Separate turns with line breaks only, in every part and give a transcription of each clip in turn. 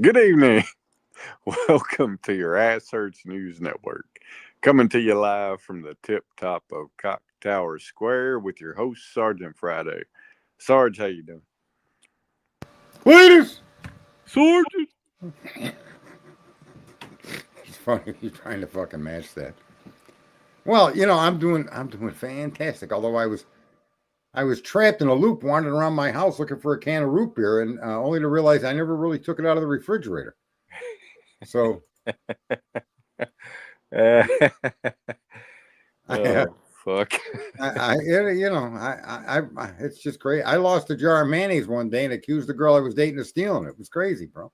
Good evening. Welcome to your Ass Hurts News Network. Coming to you live from the tip top of Cock Tower Square with your host, Sergeant Friday. Sarge, how you doing?
Ladies!
Sergeant!
He's funny. He's trying to fucking match that. Well, I'm doing fantastic. Although I was trapped in a loop, wandering around my house looking for a can of root beer, and only to realize I never really took it out of the refrigerator. So,
Uh,
I,
oh, fuck.
it's just crazy. I lost a jar of mayonnaise one day and accused the girl I was dating of stealing it. It was crazy, bro.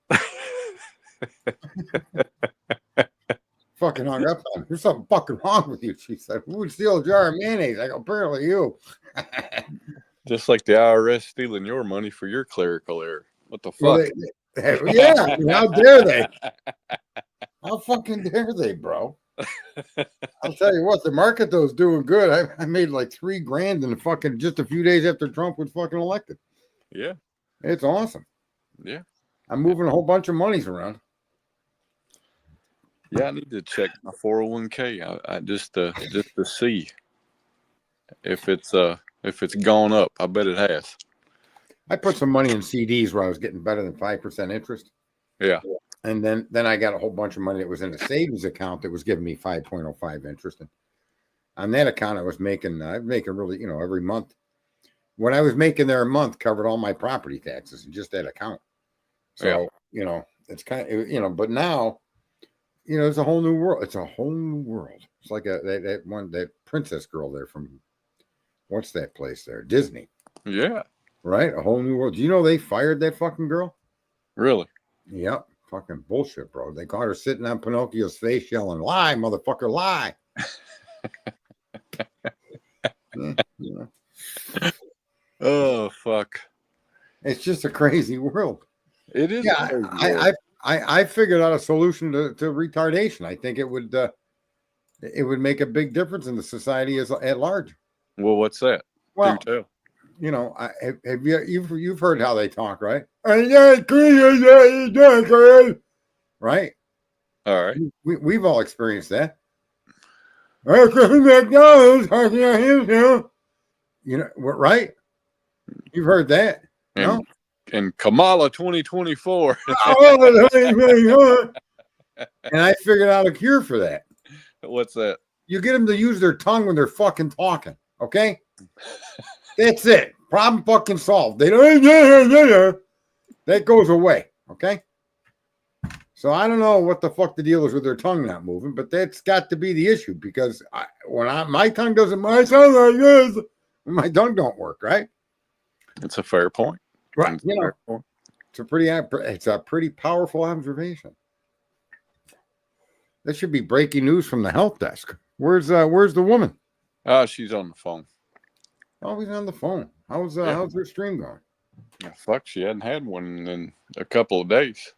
Fucking hung up on me. There's something fucking wrong with you. She said, "Who would steal a jar of mayonnaise?" I go, "Apparently you."
Just like the IRS stealing your money for your clerical error. What the
Well,
fuck?
yeah. I mean, how dare they? How fucking dare they, bro? I'll tell you what, the market though is doing good. I made like $3,000 in the fucking just a few days after Trump was fucking elected.
Yeah,
It's awesome.
yeah.
I'm moving a whole bunch of monies around.
Yeah, I need to check my 401k. I just to see if it's gone up. I bet it has.
I put some money in CDs where I was getting better than 5% interest.
Yeah.
And then I got a whole bunch of money that was in a savings account that was giving me 5.05 interest. And on that account, I was making really, every month. What I was making there a month covered all my property taxes in just that account.
Yeah.
So, it's kind of, but now, it's a whole new world. It's a whole new world. It's like that princess girl there from, what's that place there? Disney,
Yeah.
right? A whole new world. Do you know they fired that fucking girl?
Really?
Yep. Fucking bullshit, bro. They caught her sitting on Pinocchio's face yelling, "Lie, motherfucker, lie." Yeah.
Oh fuck.
It's just a crazy world.
It is a
Yeah,
crazy
I
world.
I, I figured out a solution to retardation. I think it would make a big difference in the society as at large.
Well, what's that? Do
Well,
tell.
have you've heard how they talk, right? Right?
All right.
We've all experienced that. McDonald's, right? You've heard that,
And
no?
and Kamala 2024.
And I figured out a cure for that.
What's that?
You get them to use their tongue when they're fucking talking. Okay, that's it. Problem fucking solved. They don't. That goes away. Okay. So I don't know what the fuck the deal is with their tongue not moving, but that's got to be the issue because my tongue doesn't, my tongue like this, my tongue don't work, right?
It's a fair point.
Right.
It's a fair point.
It's a pretty powerful observation. That should be breaking news from the help desk. Where's the woman?
Oh, she's on the phone.
Always on the phone. How's her stream going?
Oh, fuck, she hadn't had one in a couple of days.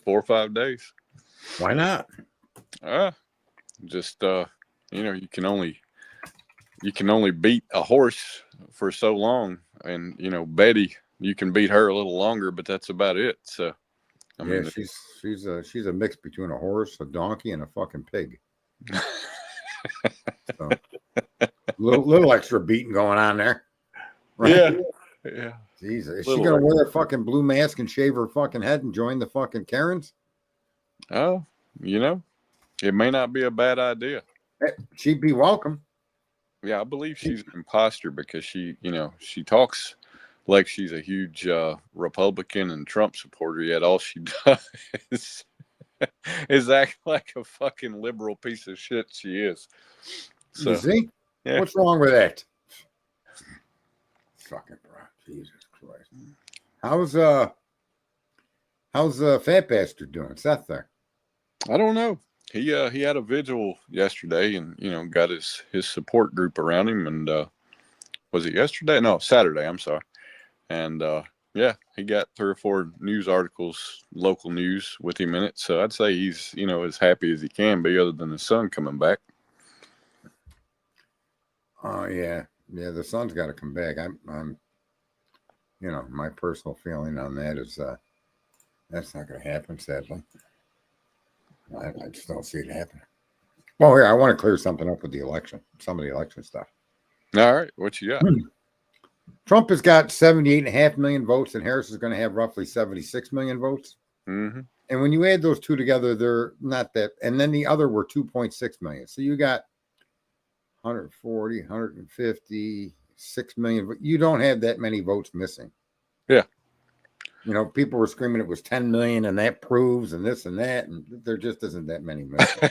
4 or 5 days.
Why not?
Just you can only beat a horse for so long, and Betty, you can beat her a little longer, but that's about it. So I
Yeah,
mean,
she's a mix between a horse, a donkey, and a fucking pig. So, little extra beating going on there. Right?
yeah.
Jesus, is she
Little
gonna
extra.
wear a fucking blue mask and shave her fucking head and join the fucking Karens?
Oh, it may not be a bad idea.
She'd be welcome.
Yeah, I believe she's an imposter because she talks like she's a huge Republican and Trump supporter, yet all she does is act like a fucking liberal piece of shit she is.
You
So,
see?
yeah.
What's wrong with that? Fucking bro. Jesus Christ. How's Fat Bastard doing? Seth there?
I don't know. He had a vigil yesterday and, got his support group around him. And was it yesterday? No, Saturday. I'm sorry. And yeah, he got 3 or 4 news articles, local news with him in it. So I'd say he's, as happy as he can be other than his son coming back.
Oh yeah. Yeah, the son's got to come back. I'm my personal feeling on that is That's not going to happen, sadly. I just don't see it happening. Well, here, I want to clear something up with the election, some of the election stuff.
All right, what you got?
Trump has got 78.5 million votes, and Harris is going to have roughly 76 million votes.
Mm-hmm.
And when you add those two together, they're not that. And then the other were 2.6 million. So you got 140, 150, 6 million. You don't have that many votes missing.
Yeah.
You know, people were screaming it was 10 million and that proves and this and that. And there just isn't that many missing.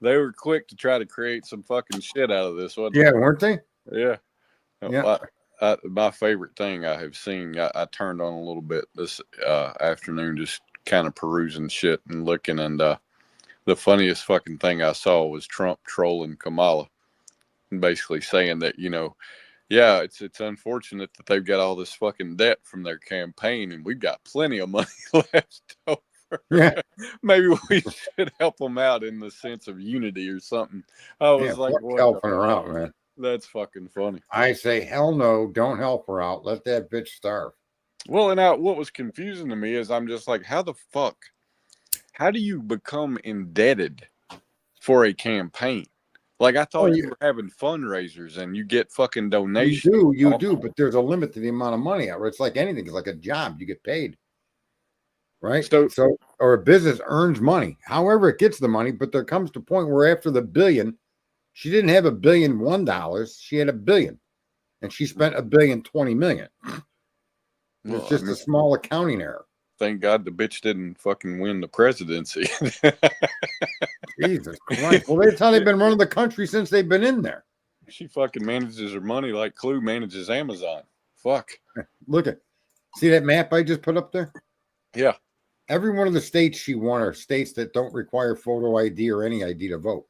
they were quick to try to create some fucking shit out of this one.
Yeah, weren't they?
Yeah.
Yeah.
My favorite thing I have seen, I turned on a little bit this afternoon, just kind of perusing shit and looking. And the funniest fucking thing I saw was Trump trolling Kamala and basically saying that, you know, yeah, it's unfortunate that they've got all this fucking debt from their campaign and we've got plenty of money left over.
Yeah.
Maybe we should help them out in the sense of unity or something. I was like, what
helping her out, man.
That's fucking funny.
I say, hell no, don't help her out. Let that bitch starve.
Well, and what was confusing to me is I'm just like, how do you become indebted for a campaign? Like, I thought you were having fundraisers and you get fucking donations.
You do, but there's a limit to the amount of money. It's like anything. It's like a job. You get paid. Right? So or a business earns money. However it gets the money, but there comes to a point where after the billion, she didn't have $1 billion. She had $1 billion. And she spent $1.020 billion. It's just a small accounting error.
Thank God the bitch didn't fucking win the presidency.
Jesus Christ. Well, that's how they've been running the country since they've been in there.
She fucking manages her money like Clue manages Amazon. Fuck.
Look at, see that map I just put up there?
Yeah.
Every one of the states she won are states that don't require photo ID or any ID to vote.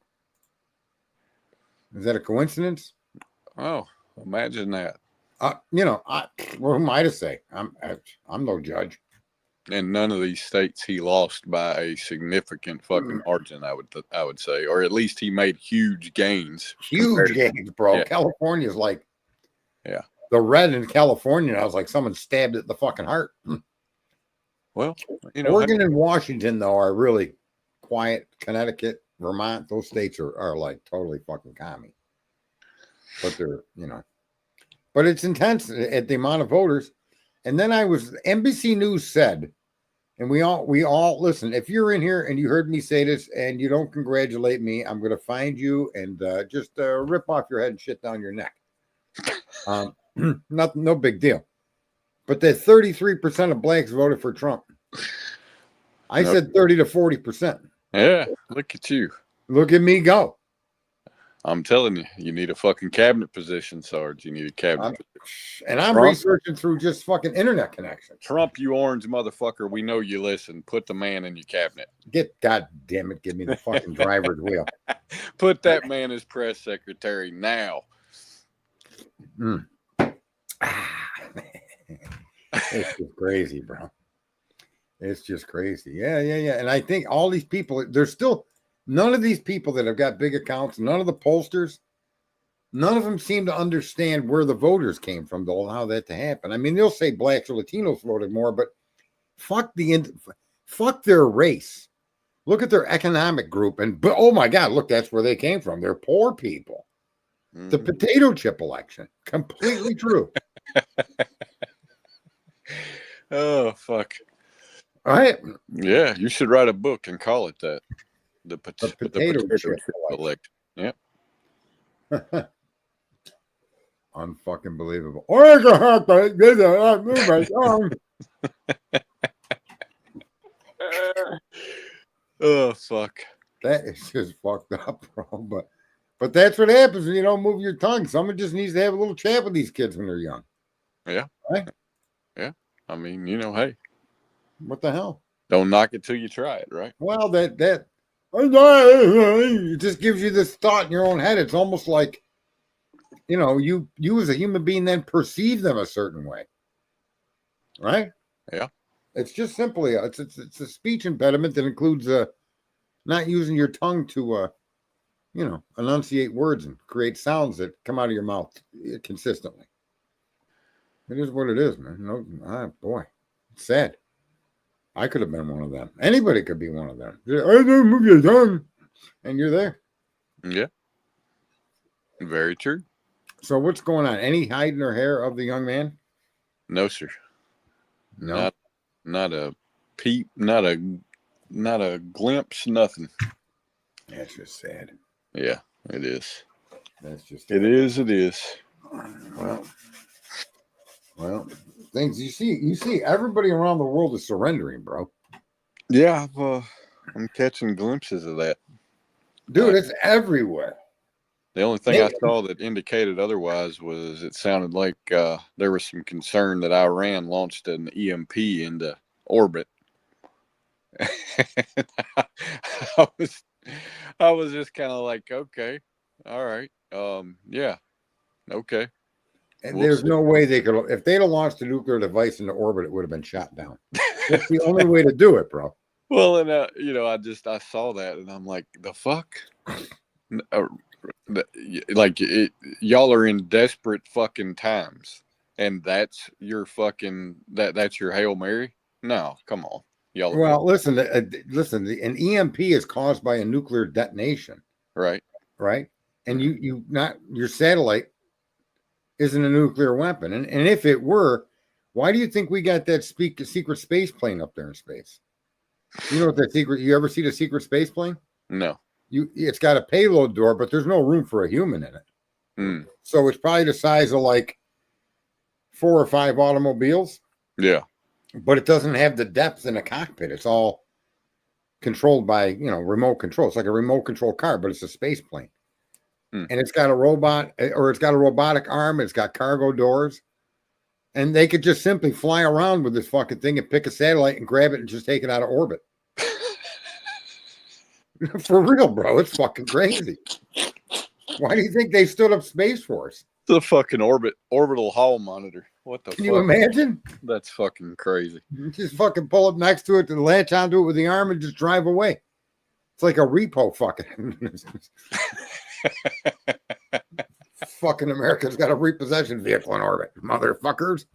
Is that a coincidence?
Oh, imagine that.
You know, who am I to say? I'm no judge.
And none of these states he lost by a significant fucking margin, I would say, or at least he made huge gains.
Huge gains, bro.
Yeah.
California's like,
yeah,
the red in California. I was like, someone stabbed it in the fucking heart.
Well, you know,
Oregon and Washington though are really quiet. Connecticut, Vermont, those states are like totally fucking commie. But they're, you know, but it's intense at the amount of voters. And then NBC News said, and we all listen, if you're in here and you heard me say this and you don't congratulate me, I'm going to find you and just rip off your head and shit down your neck. No big deal. But that 33% of blacks voted for Trump. I said 30 to 40%.
Yeah, look at you.
Look at me go.
I'm telling you, you need a fucking cabinet position, Sarge. You need a cabinet position.
And I'm researching through just fucking internet connections.
Trump, you orange motherfucker. We know you listen. Put the man in your cabinet.
God damn it. Give me the fucking driver's wheel.
Put that man as press secretary now.
It's just crazy, bro. It's just crazy. Yeah. And I think all these people, there's still none of these people that have got big accounts, none of the pollsters, none of them seem to understand where the voters came from to allow that to happen. I mean, they'll say blacks or Latinos voted more, but fuck their race. Look at their economic group and, oh my God, look, that's where they came from. They're poor people. Mm-hmm. The potato chip election. Completely true.
Oh, fuck.
All right.
Yeah, you should write a book and call it that. The potato chip election. Yep.
Unfucking believable.
Oh, fuck.
That is just fucked up, bro. But that's what happens when you don't move your tongue. Someone just needs to have a little chat with these kids when they're young.
Yeah.
Right?
Yeah. I mean, you know, hey.
What the hell?
Don't knock it till you try it, right?
Well, it just gives you this thought in your own head. It's almost like, you know, you as a human being then perceive them a certain way. Right?
Yeah.
It's just simply, it's a speech impediment that includes not using your tongue to, you know, enunciate words and create sounds that come out of your mouth consistently. It is what it is, man. No, boy, it's sad. I could have been one of them. Anybody could be one of them. I don't move your tongue, and you're there.
Yeah. Very true.
So what's going on? Any hide in her hair of the young man?
No, sir.
No.
Not a peep. Not a glimpse. Nothing.
That's just sad.
Yeah, it is.
That's just
It is. It is.
Well, things you see, everybody around the world is surrendering, bro.
Yeah, I'm catching glimpses of that.
Dude, it's everywhere.
The only thing I saw that indicated otherwise was it sounded like there was some concern that Iran launched an EMP into orbit. I was just kind of like, okay, all right, yeah, okay.
And there's no way they could. If they'd have launched a nuclear device into orbit, it would have been shot down. That's the only way to do it, bro.
Well, and I saw that, and I'm like, the fuck, like y'all are in desperate fucking times, and that's your fucking that's your Hail Mary. No, come on, y'all.
Well, listen. An EMP is caused by a nuclear detonation,
right?
And you not your satellite isn't a nuclear weapon, and if it were, why do you think we got that secret space plane up there in space? You know what that secret? You ever see the secret space plane?
No.
It's got a payload door, but there's no room for a human in it. So it's probably the size of like 4 or 5 automobiles.
Yeah.
But it doesn't have the depth in a cockpit. It's all controlled by, remote control. It's like a remote control car, but it's a space plane. And it's got a robot, or it's got a robotic arm. It's got cargo doors. And they could just simply fly around with this fucking thing and pick a satellite and grab it and just take it out of orbit. For real, bro. It's fucking crazy. Why do you think they stood up Space Force?
The fucking orbital hall monitor. What the fuck?
Can you imagine?
That's fucking crazy.
You just fucking pull up next to it and latch onto it with the arm and just drive away. It's like a repo fucking. Fucking America's got a repossession vehicle in orbit, motherfuckers.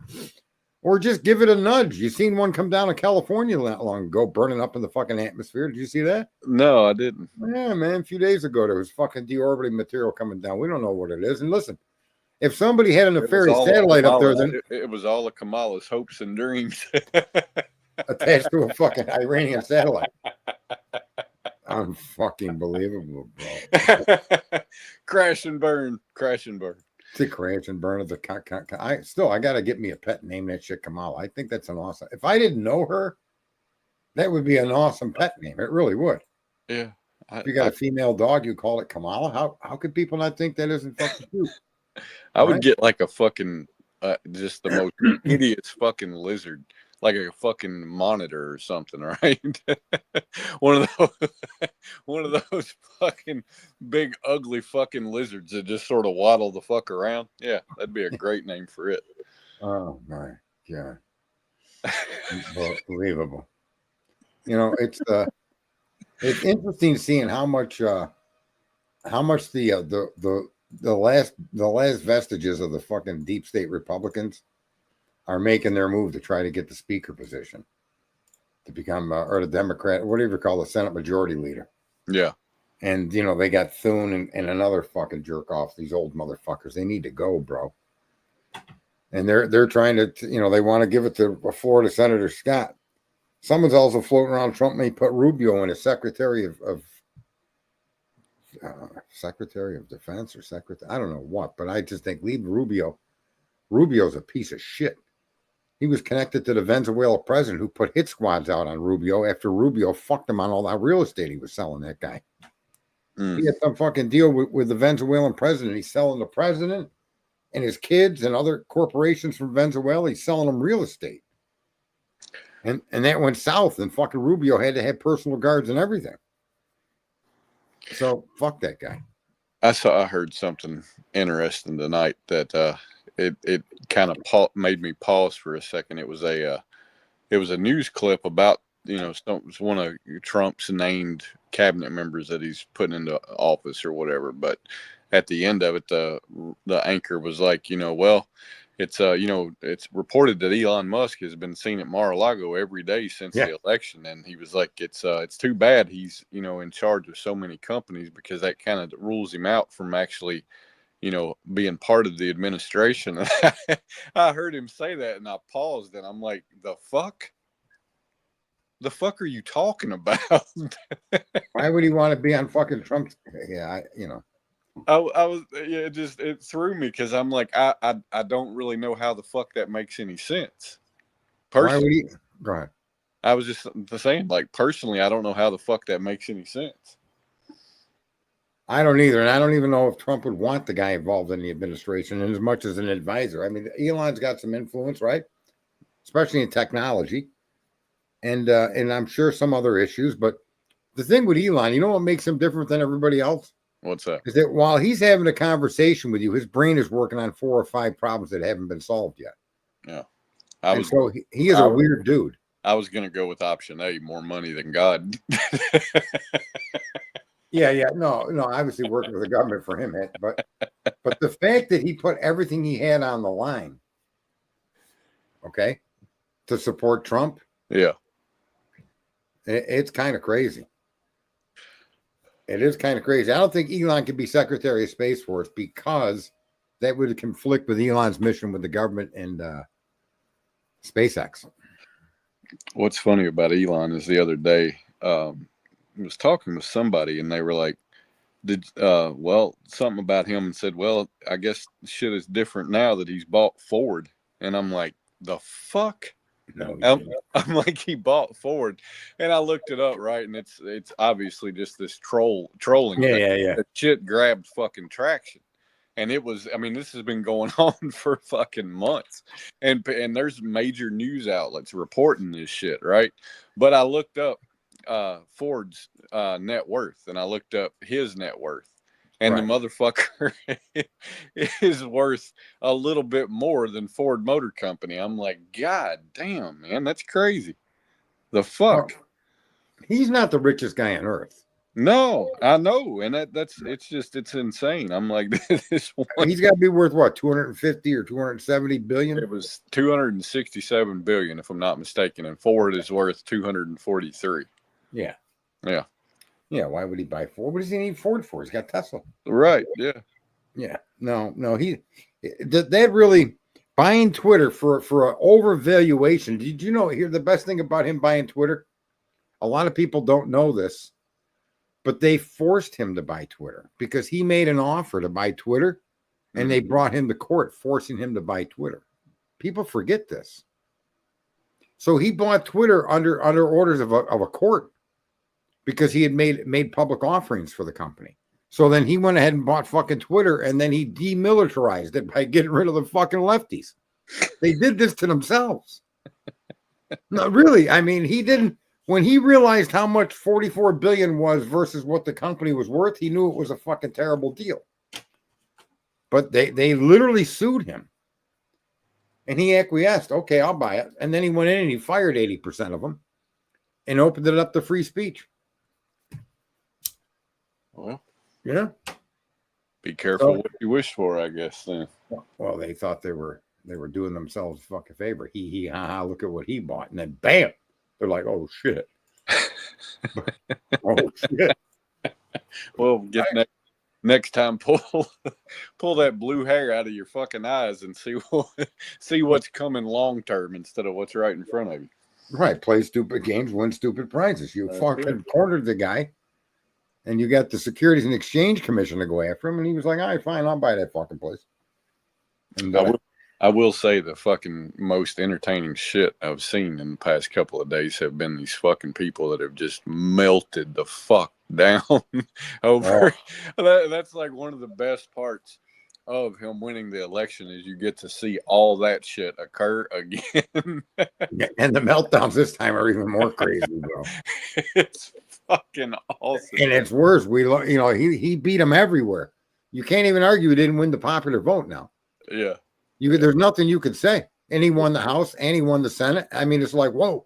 Or just give it a nudge. You seen one come down to California not long ago, burning up in the fucking atmosphere. Did you see that?
No, I didn't.
Yeah, man. A few days ago, there was fucking deorbiting material coming down. We don't know what it is. And listen, if somebody had a nefarious satellite up there, then
it was all of Kamala's hopes and dreams
attached to a fucking Iranian satellite. Unfucking believable, bro.
Crash and burn.
It's a crash and burn of the I gotta get me a pet and name that shit Kamala. I think that's an awesome. If I didn't know her, that would be an awesome pet name. It really would.
Yeah.
If you got a female dog, you call it Kamala. How could people not think that isn't fucking cute?
I would get like a fucking just the most hideous fucking lizard. Like a fucking monitor or something, right? one of those fucking big ugly fucking lizards that just sort of waddle the fuck around. Yeah, that'd be a great name for it.
Oh my god, unbelievable! It's interesting seeing how much the last vestiges of the fucking deep state Republicans are making their move to try to get the speaker position to become, or the Democrat, whatever you call the Senate majority leader.
Yeah.
And, they got Thune and another fucking jerk off, these old motherfuckers. They need to go, bro. And they're trying to, they want to give it to Florida Senator Scott. Someone's also floating around Trump may put Rubio in as Secretary of Defense or Secretary. I don't know what, but I just think leave Rubio. Rubio's a piece of shit. He was connected to the Venezuela president who put hit squads out on Rubio after Rubio fucked him on all that real estate he was selling, that guy. He had some fucking deal with the Venezuelan president. He's selling the president and his kids and other corporations from Venezuela. He's selling them real estate. And that went south, and fucking Rubio had to have personal guards and everything. So fuck that guy.
I heard something interesting tonight that it kind of made me pause for a second. It was a news clip about one of Trump's named cabinet members that he's putting into office or whatever. But at the end of it, the anchor was like, well, it's it's reported that Elon Musk has been seen at Mar-a-Lago every day since the election, and he was like, it's too bad he's in charge of so many companies, because that kind of rules him out from actually being part of the administration. I heard him say that, and I paused, and I'm like, the fuck are you talking about?
Why would he want to be on fucking Trump's? Yeah,
I was, it threw me, because I'm like, I don't really know how the fuck that makes any sense.
Why would he? Go ahead.
I was just saying, like, personally, I don't know how the fuck that makes any sense.
I don't either, and I don't even know if Trump would want the guy involved in the administration as much as an advisor. I mean, Elon's got some influence, right? Especially in technology, and I'm sure some other issues. But the thing with Elon, you know what makes him different than everybody else?
What's that?
Is that while he's having a conversation with you, his brain is working on 4 or 5 problems that haven't been solved yet.
Yeah,
so he is a weird dude.
I was going to go with option A, more money than God.
Yeah. No, obviously working with the government for him, but the fact that he put everything he had on the line, okay, to support Trump,
yeah,
it's kind of crazy. It is kind of crazy. I don't think Elon could be Secretary of Space Force, because that would conflict with Elon's mission with the government and SpaceX.
What's funny about Elon is the other day, I was talking with somebody, and they were like, something about him, and said, well, I guess shit is different now that he's bought Ford. And I'm like, the fuck?
No,
I'm like, he bought Ford, and I looked it up, right, and it's obviously just this trolling thing.
Yeah.
The shit grabbed fucking traction, and it was, I mean, this has been going on for fucking months, and there's major news outlets reporting this shit, right? But I looked up Ford's net worth, and I looked up his net worth, and right, the motherfucker is worth a little bit more than Ford Motor Company. I'm like, God damn, man, that's crazy. The fuck?
Well, he's not the richest guy on earth.
No, I know, and it's insane. I'm like, this one,
he's got to be worth what, 250 or 270 billion?
It was 267 billion, if I'm not mistaken, and Ford is worth 243.
Yeah.
Yeah,
why would he buy Ford? What does he need Ford for? He's got Tesla.
Right, yeah.
No, that really, buying Twitter for an overvaluation. Did you know, here the best thing about him buying Twitter? A lot of people don't know this, but they forced him to buy Twitter because he made an offer to buy Twitter, and they brought him to court forcing him to buy Twitter. People forget this. So he bought Twitter under orders of a court, because he had made public offerings for the company. So then he went ahead and bought fucking Twitter, and then he demilitarized it by getting rid of the fucking lefties. They did this to themselves. No, really. I mean, he didn't. When he realized how much 44 billion was versus what the company was worth, he knew it was a fucking terrible deal. But they literally sued him, and he acquiesced. Okay, I'll buy it. And then he went in and he fired 80% of them and opened it up to free speech.
Well,
yeah.
Be careful what you wish for, I guess. Then.
Well, they thought they were doing themselves a fucking favor. He ha ha. Look at what he bought, and then bam, they're like, oh shit, oh shit.
Well, next time, pull that blue hair out of your fucking eyes and see what's coming long term instead of what's right in front of you.
Right. Play stupid games, win stupid prizes. You fucking cornered the guy. And you got the Securities and Exchange Commission to go after him, and he was like, all right, fine, I'll buy that fucking place. And
I will say the fucking most entertaining shit I've seen in the past couple of days have been these fucking people that have just melted the fuck down over. That's like one of the best parts of him winning the election, is you get to see all that shit occur again.
And the meltdowns this time are even more crazy, bro.
It's fucking awesome.
And it's worse. He beat him everywhere. You can't even argue he didn't win the popular vote now.
Yeah.
There's nothing you could say. And he won the House and he won the Senate. I mean, it's like, whoa.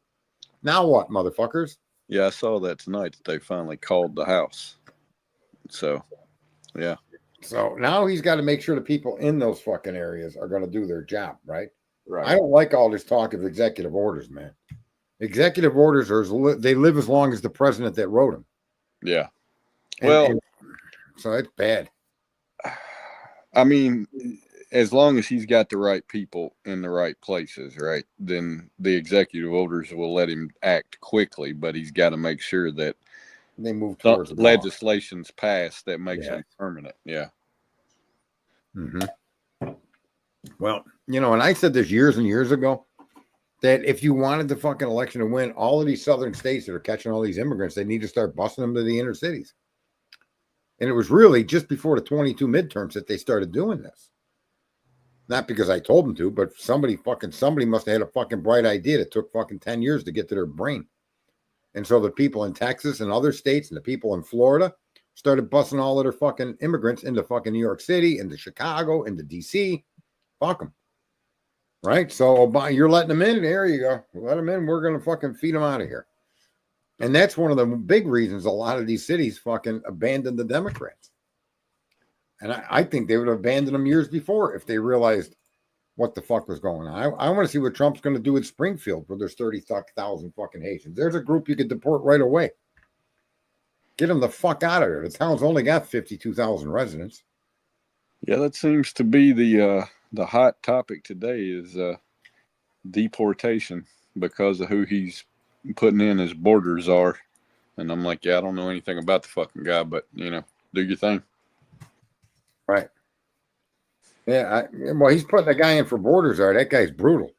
Now what, motherfuckers?
Yeah, I saw that tonight that they finally called the House. So, yeah.
So now he's got to make sure the people in those fucking areas are going to do their job, right?
Right.
I don't like all this talk of executive orders, man. Executive orders they live as long as the president that wrote them.
Yeah.
And so it's bad.
I mean, as long as he's got the right people in the right places, right, then the executive orders will let him act quickly, but he's got to make sure that
they move towards
legislation's passed that makes them permanent. Yeah.
Mm-hmm. Well, and I said this years and years ago, that if you wanted the fucking election to win, all of these southern states that are catching all these immigrants, they need to start busting them to the inner cities. And it was really just before the 22 midterms that they started doing this. Not because I told them to, but somebody must have had a fucking bright idea that took fucking 10 years to get to their brain. And so the people in Texas and other states and the people in Florida started busting all of their fucking immigrants into fucking New York City, into Chicago, into DC. Fuck them. Right? So you're letting them in. There you go. Let them in. We're going to fucking feed them out of here. And that's one of the big reasons a lot of these cities fucking abandoned the Democrats. And I think they would have abandoned them years before if they realized what the fuck was going on. I want to see what Trump's going to do with Springfield, where there's 30,000 fucking Haitians. There's a group you could deport right away. Get them the fuck out of there. The town's only got 52,000 residents.
Yeah, that seems to be the hot topic today is deportation because of who he's putting in his borders are. And I'm like, yeah, I don't know anything about the fucking guy, but, do your thing.
Right. Yeah, well, he's putting a guy in for borders. That guy's brutal.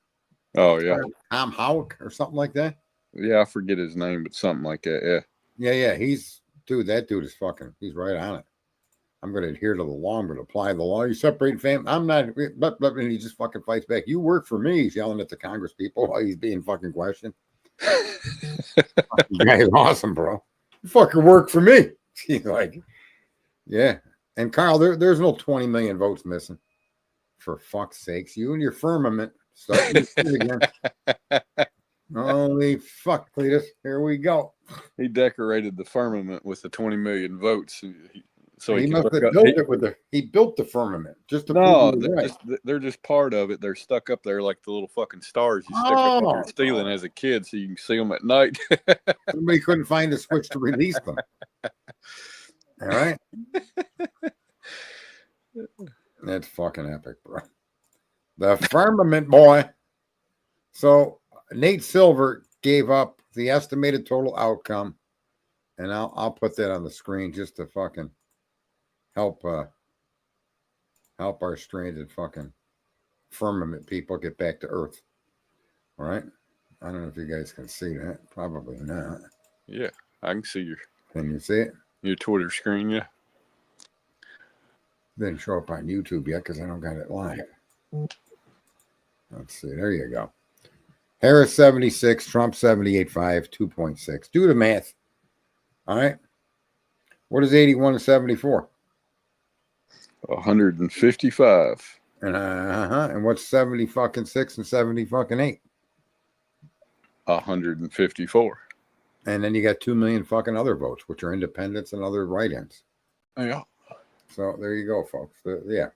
Oh, yeah.
Tom Houck or something like that.
Yeah, I forget his name, but something like that, yeah.
Yeah, that dude is fucking, he's right on it. I'm going to adhere to the law. I'm going to apply the law. You separate family. I'm not, but and he just fucking fights back. You work for me. He's yelling at the Congress people while he's being fucking questioned. The guy is awesome, bro. You fucking work for me. He's like, yeah. And Carl, there's no 20 million votes missing. For fuck's sakes, you and your firmament. Starting again. Holy fuck, Cletus. Here we go.
He decorated the firmament with the 20 million votes. So
he must have built it he built the firmament just to
they're just part of it. They're stuck up there like the little fucking stars you stick up on your ceiling as a kid so you can see them at night.
Somebody couldn't find a switch to release them. All right. That's fucking epic, bro. The firmament, boy. So Nate Silver gave up the estimated total outcome, and I'll put that on the screen just to fucking help our stranded fucking firmament people get back to Earth. All right. I don't know if you guys can see that. Probably not.
Yeah, I can see
Can you see it?
Your Twitter screen, yeah.
Didn't show up on YouTube yet because I don't got it live. Let's see. There you go. Harris 76, Trump 78.5, 2.6. Do the math. All right. What is 81 and 74?
155.
And what's 70 fucking 6 and 70 fucking 8?
154.
And then you got 2 million fucking other votes, which are independents and other write-ins.
Yeah.
So there you go, folks. Yeah.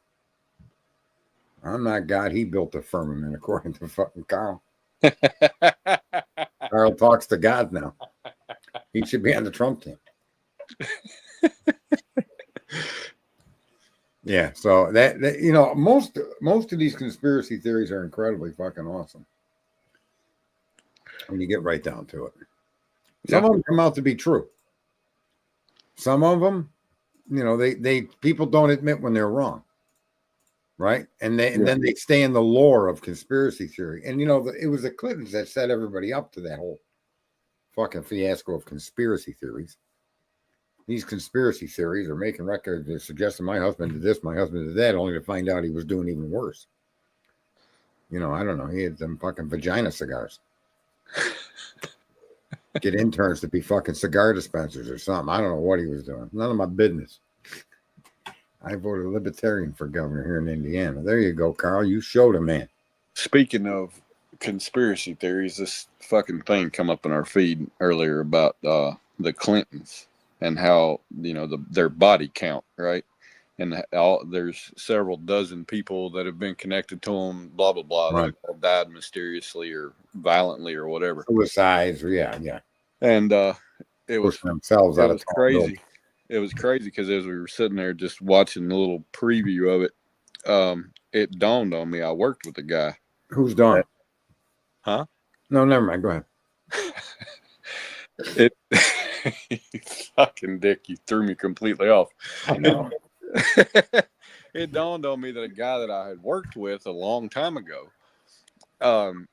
I'm not God. He built the firmament, according to fucking Carl. Carl talks to God now. He should be on the Trump team. Yeah. So that most of these conspiracy theories are incredibly fucking awesome when you get right down to it. Some of them come out to be true. Some of them, they people don't admit when they're wrong, right? And then they stay in the lore of conspiracy theory. And it was the Clintons that set everybody up to that whole fucking fiasco of conspiracy theories. These conspiracy theories are making records that suggesting my husband did this, my husband did that, only to find out he was doing even worse. I don't know. He had some fucking vagina cigars. Get interns to be fucking cigar dispensers or something. I don't know what he was doing. None of my business. I voted Libertarian for governor here in Indiana. There you go, Carl. You showed a man.
Speaking of conspiracy theories, this fucking thing come up in our feed earlier about the Clintons and how, their body count, right? and there's several dozen people that have been connected to him, blah, blah, blah,
Right.
that all died mysteriously or violently or whatever.
Suicides, yeah.
And it was
Pushing themselves out of tall
crazy.
buildings.
It was crazy because as we were sitting there just watching a little preview of it, it dawned on me. I worked with a guy.
Who's done?
Huh?
No, never mind. Go ahead.
It you fucking dick, you threw me completely off.
I know.
It dawned on me that a guy that I had worked with a long time ago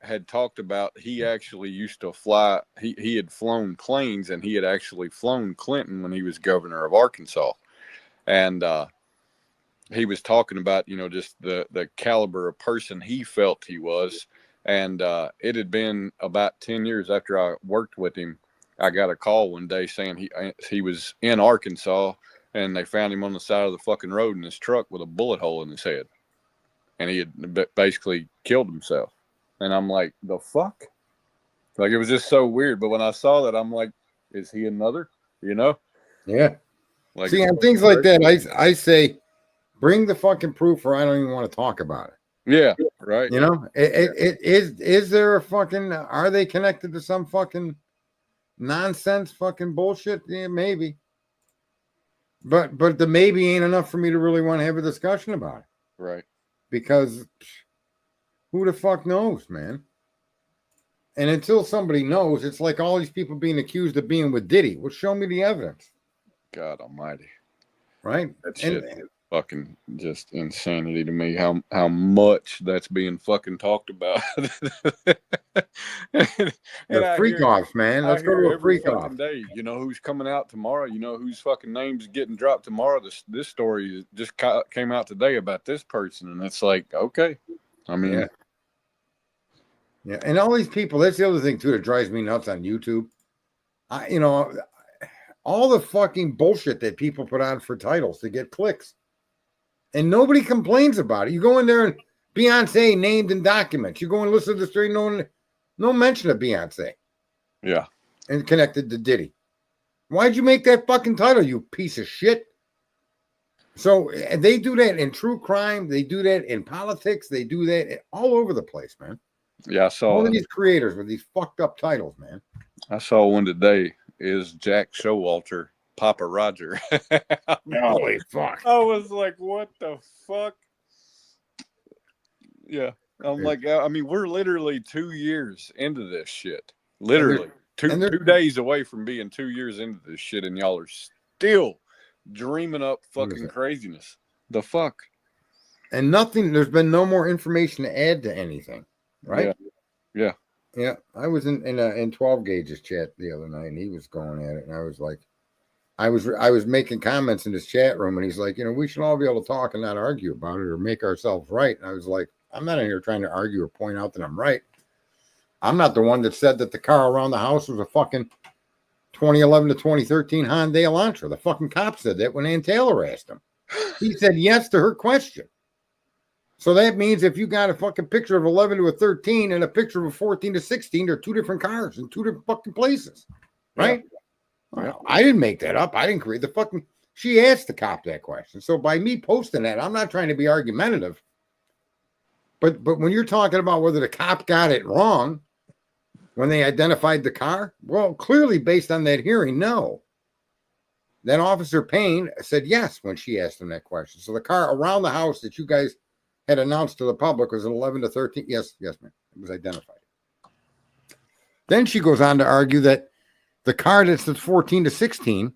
had talked about he actually used to fly. He had flown planes, and he had actually flown Clinton when he was governor of Arkansas. And he was talking about, just the caliber of person he felt he was. And it had been about 10 years after I worked with him. I got a call one day saying he was in Arkansas, and they found him on the side of the fucking road in his truck with a bullet hole in his head. And he had basically killed himself. And I'm like, the fuck? Like, it was just so weird. But when I saw that, I'm like, is he another?
Yeah.
Like,
see, on things like that, I say, bring the fucking proof, or I don't even want to talk about it.
Yeah, right.
Is there a fucking, are they connected to some fucking nonsense fucking bullshit? Yeah, maybe. But the maybe ain't enough for me to really want to have a discussion about it.
Right.
Because who the fuck knows, man? And until somebody knows, it's like all these people being accused of being with Diddy. Well, show me the evidence.
God almighty.
Right?
That shit is fucking just insanity to me, how much that's being fucking talked about. and
the freak offs, man. Let's go to a freak off.
Day, who's coming out tomorrow? Whose fucking name's getting dropped tomorrow? This story just came out today about this person, and it's like, okay. I mean,
yeah. And all these people, that's the other thing too that drives me nuts on YouTube. All the fucking bullshit that people put on for titles to get clicks. And nobody complains about it. You go in there and Beyonce named in documents. You go and listen to the story, no mention of Beyonce.
Yeah.
And connected to Diddy. Why'd you make that fucking title, you piece of shit? So they do that in true crime. They do that in politics. They do that all over the place, man.
Yeah, I saw
all of these creators with these fucked up titles, man.
I saw one today. Is Jack Showalter Papa Roger?
Holy fuck.
I was like, what the fuck? Yeah. I'm like, I mean, we're literally 2 years into this shit. Literally. Two days away from being 2 years into this shit, and y'all are still dreaming up fucking craziness. The fuck?
And there's been no more information to add to anything, right?
Yeah.
Yeah, I was in 12 Gauge's chat the other night, and he was going at it, and I was like, I was making comments in his chat room, and he's like, we should all be able to talk and not argue about it or make ourselves right. And I was like, I'm not in here trying to argue or point out that I'm right. I'm not the one that said that the car around the house was a fucking 2011 to 2013 Hyundai Elantra. The fucking cop said that when Ann Taylor asked him. He said yes to her question. So that means if you got a fucking picture of 11 to a 13 and a picture of a 14 to 16, they're two different cars in two different fucking places, right? Yeah. Well, I didn't make that up. I didn't create the fucking. She asked the cop that question. So by me posting that, I'm not trying to be argumentative. But when you're talking about whether the cop got it wrong when they identified the car, well, clearly based on that hearing, no. Then Officer Payne said yes when she asked him that question. So the car around the house that you guys had announced to the public was an 11 to 13. Yes, ma'am. It was identified. Then she goes on to argue that the car that's 14 to 16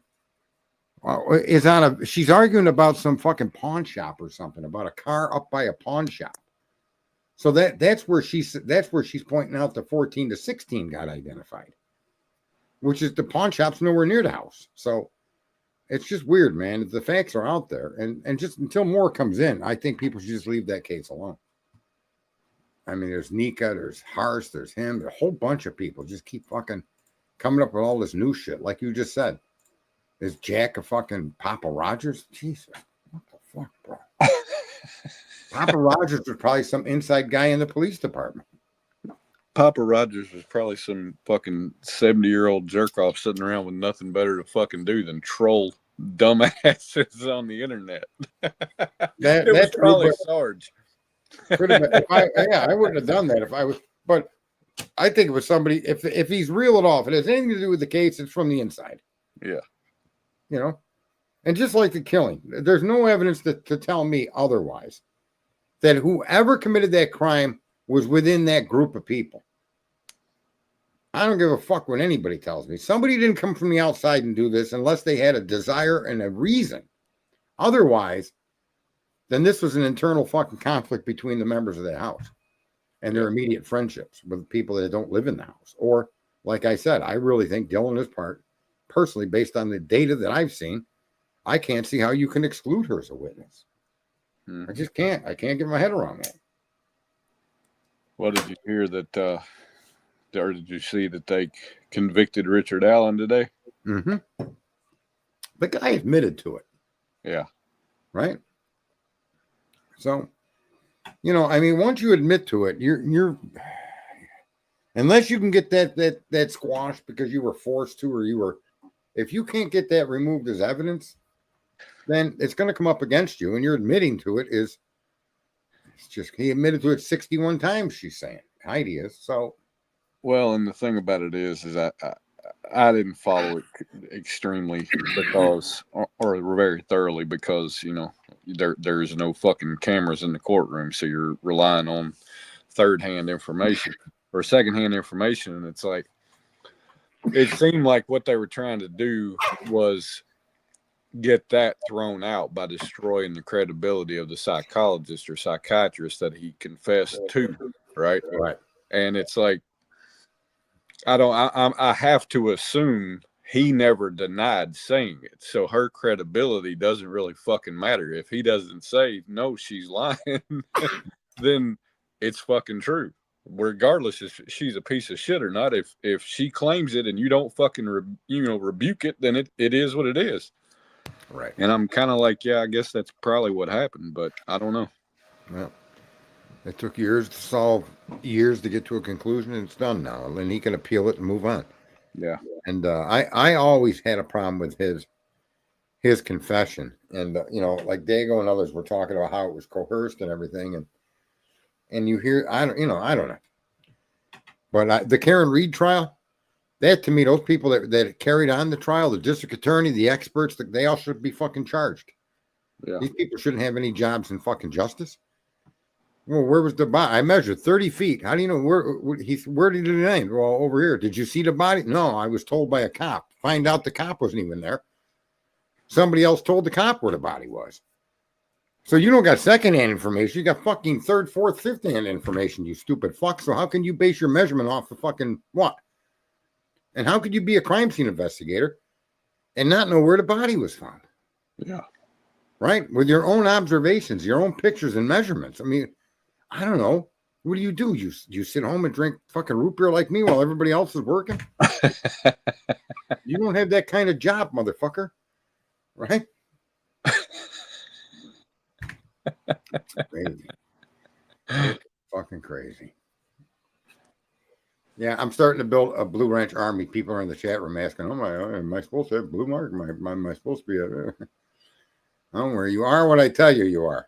is she's arguing about some fucking pawn shop or something, about a car up by a pawn shop. So that's where she's pointing out the 14 to 16 got identified, which is the pawn shop's nowhere near the house. So it's just weird, man. The facts are out there, and just until more comes in, I think people should just leave that case alone. I mean, there's Nika, there's Harsh, there's him, there's a whole bunch of people just keep fucking coming up with all this new shit, like you just said. Is Jack a fucking Papa Rogers? Jesus, what the fuck, bro? Papa Rogers was probably some inside guy in the police department.
Papa Rogers was probably some fucking 70-year-old jerk off sitting around with nothing better to fucking do than troll dumbasses on the internet.
That
It was
that's
probably Sarge.
could have been. I wouldn't have done that if I was. But I think it was somebody. If he's real at all, if it has anything to do with the case, it's from the inside.
Yeah.
You know, and just like the killing, there's no evidence to tell me otherwise. That whoever committed that crime was within that group of people. I don't give a fuck what anybody tells me. Somebody didn't come from the outside and do this unless they had a desire and a reason. Otherwise, then this was an internal fucking conflict between the members of that house and their immediate friendships with people that don't live in the house. Or, like I said, I really think Dylan is part, personally, based on the data that I've seen, I can't see how you can exclude her as a witness. I just can't. I can't get my head around that.
What did you hear that, or did you see that they convicted Richard Allen today?
Mm-hmm. The guy admitted to it.
Yeah.
Right? So, you know, I mean, once you admit to it, you're unless you can get that squashed because you were forced to, or if you can't get that removed as evidence, then it's going to come up against you, and you're admitting to it it's just, he admitted to it 61 times, she's saying. Heidi is. So,
well, and the thing about it is I didn't follow it extremely because, or very thoroughly, because, you know, there's no fucking cameras in the courtroom, so you're relying on third-hand information or second-hand information, and it's like, it seemed like what they were trying to do was get that thrown out by destroying the credibility of the psychologist or psychiatrist that he confessed to, right?
Right.
And it's like, I have to assume he never denied saying it. So her credibility doesn't really fucking matter. If he doesn't say, no, she's lying, then it's fucking true. Regardless if she's a piece of shit or not, if she claims it and you don't fucking, rebuke it, then it is what it is.
Right.
And I'm kind of like, yeah, I guess that's probably what happened, but I don't know.
Well, it took years to solve, years to get to a conclusion, and it's done now. And he can appeal it and move on.
Yeah.
And I always had a problem with his confession. And, you know, like Dago and others were talking about how it was coerced and everything. And you hear, I don't know. But the Karen Reed trial, that to me, those people that carried on the trial, the district attorney, the experts, they all should be fucking charged.
Yeah.
These people shouldn't have any jobs in fucking justice. Well, where was the body? I measured 30 feet. How do you know where did he name? Well, over here. Did you see the body? No, I was told by a cop. Find out the cop wasn't even there. Somebody else told the cop where the body was. So you don't got second-hand information. You got fucking third, fourth, fifth-hand information, you stupid fuck. So how can you base your measurement off of fucking what? And how could you be a crime scene investigator and not know where the body was found?
Yeah.
Right? With your own observations, your own pictures and measurements. I mean, I don't know. What do? You sit home and drink fucking root beer like me while everybody else is working? You don't have that kind of job, motherfucker. Right? Crazy. Fucking crazy. Yeah, I'm starting to build a Blue Ranch army. People are in the chat room asking, am I supposed to have blue mark? Am I supposed to be a... Don't worry, you are what I tell you you are.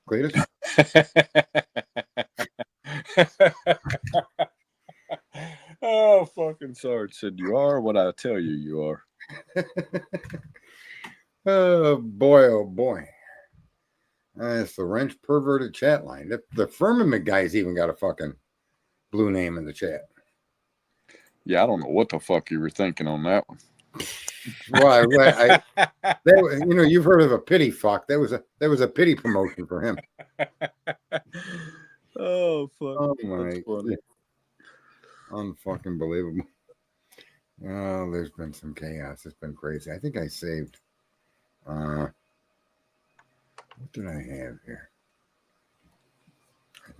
Cletus?
Oh, fucking Sarge said, you are what I tell you you are.
Oh, boy. It's the wrench perverted chat line. The Firmament guy's even got a fucking blue name in the chat.
Yeah, I don't know what the fuck you were thinking on that one.
Well, you've heard of a pity fuck. That was a pity promotion for him.
Oh, fuck.
Oh, my. Unfucking believable. Oh, there's been some chaos. It's been crazy. I think I saved. What did I have here? I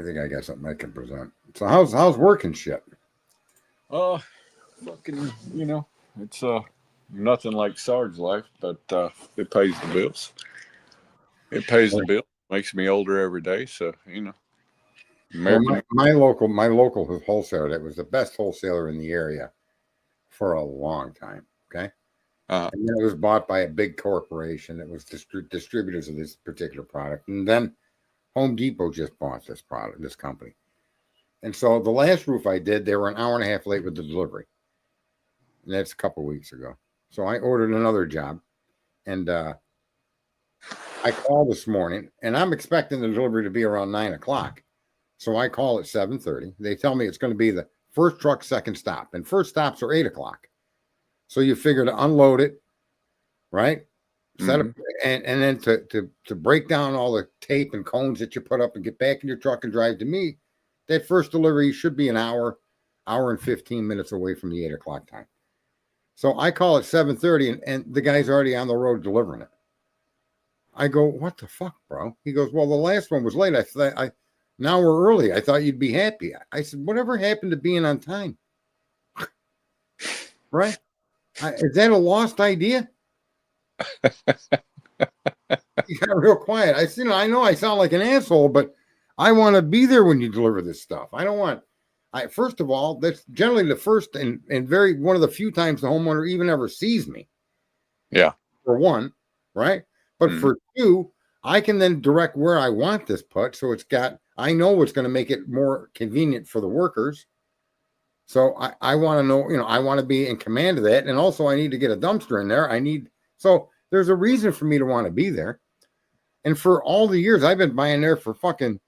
think I got something I can present. So how's work and shit?
Fucking, it's nothing like Sarge's life, but it pays the bills. It pays the bill. Makes me older every day, so
Well, my local wholesaler, that was the best wholesaler in the area for a long time. Okay.
Uh,
And then it was bought by a big corporation that was distributors of this particular product. And then Home Depot just bought this company. And so the last roof I did, they were an hour and a half late with the delivery. And that's a couple of weeks ago. So I ordered another job. And I called this morning, and I'm expecting the delivery to be around 9 o'clock. So I call at 7:30. They tell me it's going to be the first truck, second stop. And first stops are 8 o'clock. So you figure to unload it, right? Set up and then to break down all the tape and cones that you put up and get back in your truck and drive to me, that first delivery should be an hour and 15 minutes away from the 8 o'clock time. So I call at 7:30 and the guy's already on the road delivering it. I go, what the fuck, bro? He goes, well, the last one was late. Now we're early. I thought you'd be happy. I said, whatever happened to being on time? Right? Is that a lost idea? He got real quiet. I said, I know I sound like an asshole, but I want to be there when you deliver this stuff. I don't want. First of all, that's generally the first and very one of the few times the homeowner even ever sees me.
Yeah.
For one, right? But for two, I can then direct where I want this put. So I know what's going to make it more convenient for the workers. So I want to know, I want to be in command of that. And also I need to get a dumpster in there. So there's a reason for me to want to be there. And for all the years, I've been buying there for fucking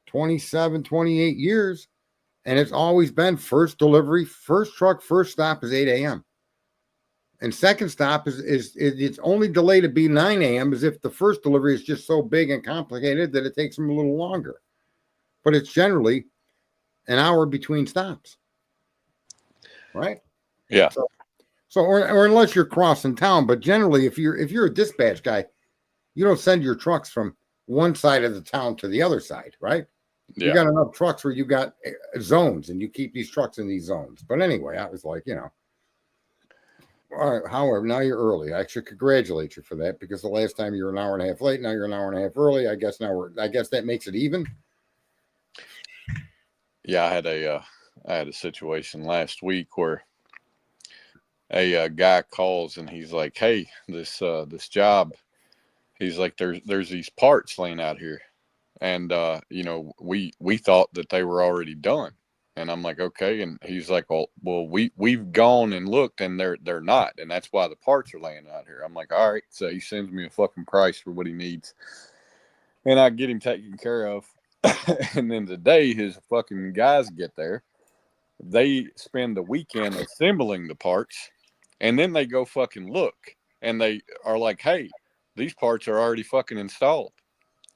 27, 28 years. And it's always been first delivery, first truck, first stop is 8 a.m. And second stop is it's only delayed to be 9 a.m. as if the first delivery is just so big and complicated that it takes them a little longer. But it's generally an hour between stops. Right?
Yeah.
So or unless you're crossing town, but generally if you're a dispatch guy, you don't send your trucks from one side of the town to the other side, right? Yeah. You got enough trucks where you got zones and you keep these trucks in these zones. But anyway, I was like, all right, however, now you're early. I should congratulate you for that because the last time you were an hour and a half late, now you're an hour and a half early. I guess that makes it even.
Yeah, I had a situation last week where a guy calls and he's like, "Hey, this job," he's like, "There's these parts laying out here, and we thought that they were already done." And I'm like, okay. And he's like, well, we've gone and looked and they're not. And that's why the parts are laying out here. I'm like, all right. So he sends me a fucking price for what he needs. And I get him taken care of. And then today his fucking guys get there. They spend the weekend assembling the parts. And then they go fucking look. And they are like, hey, these parts are already fucking installed.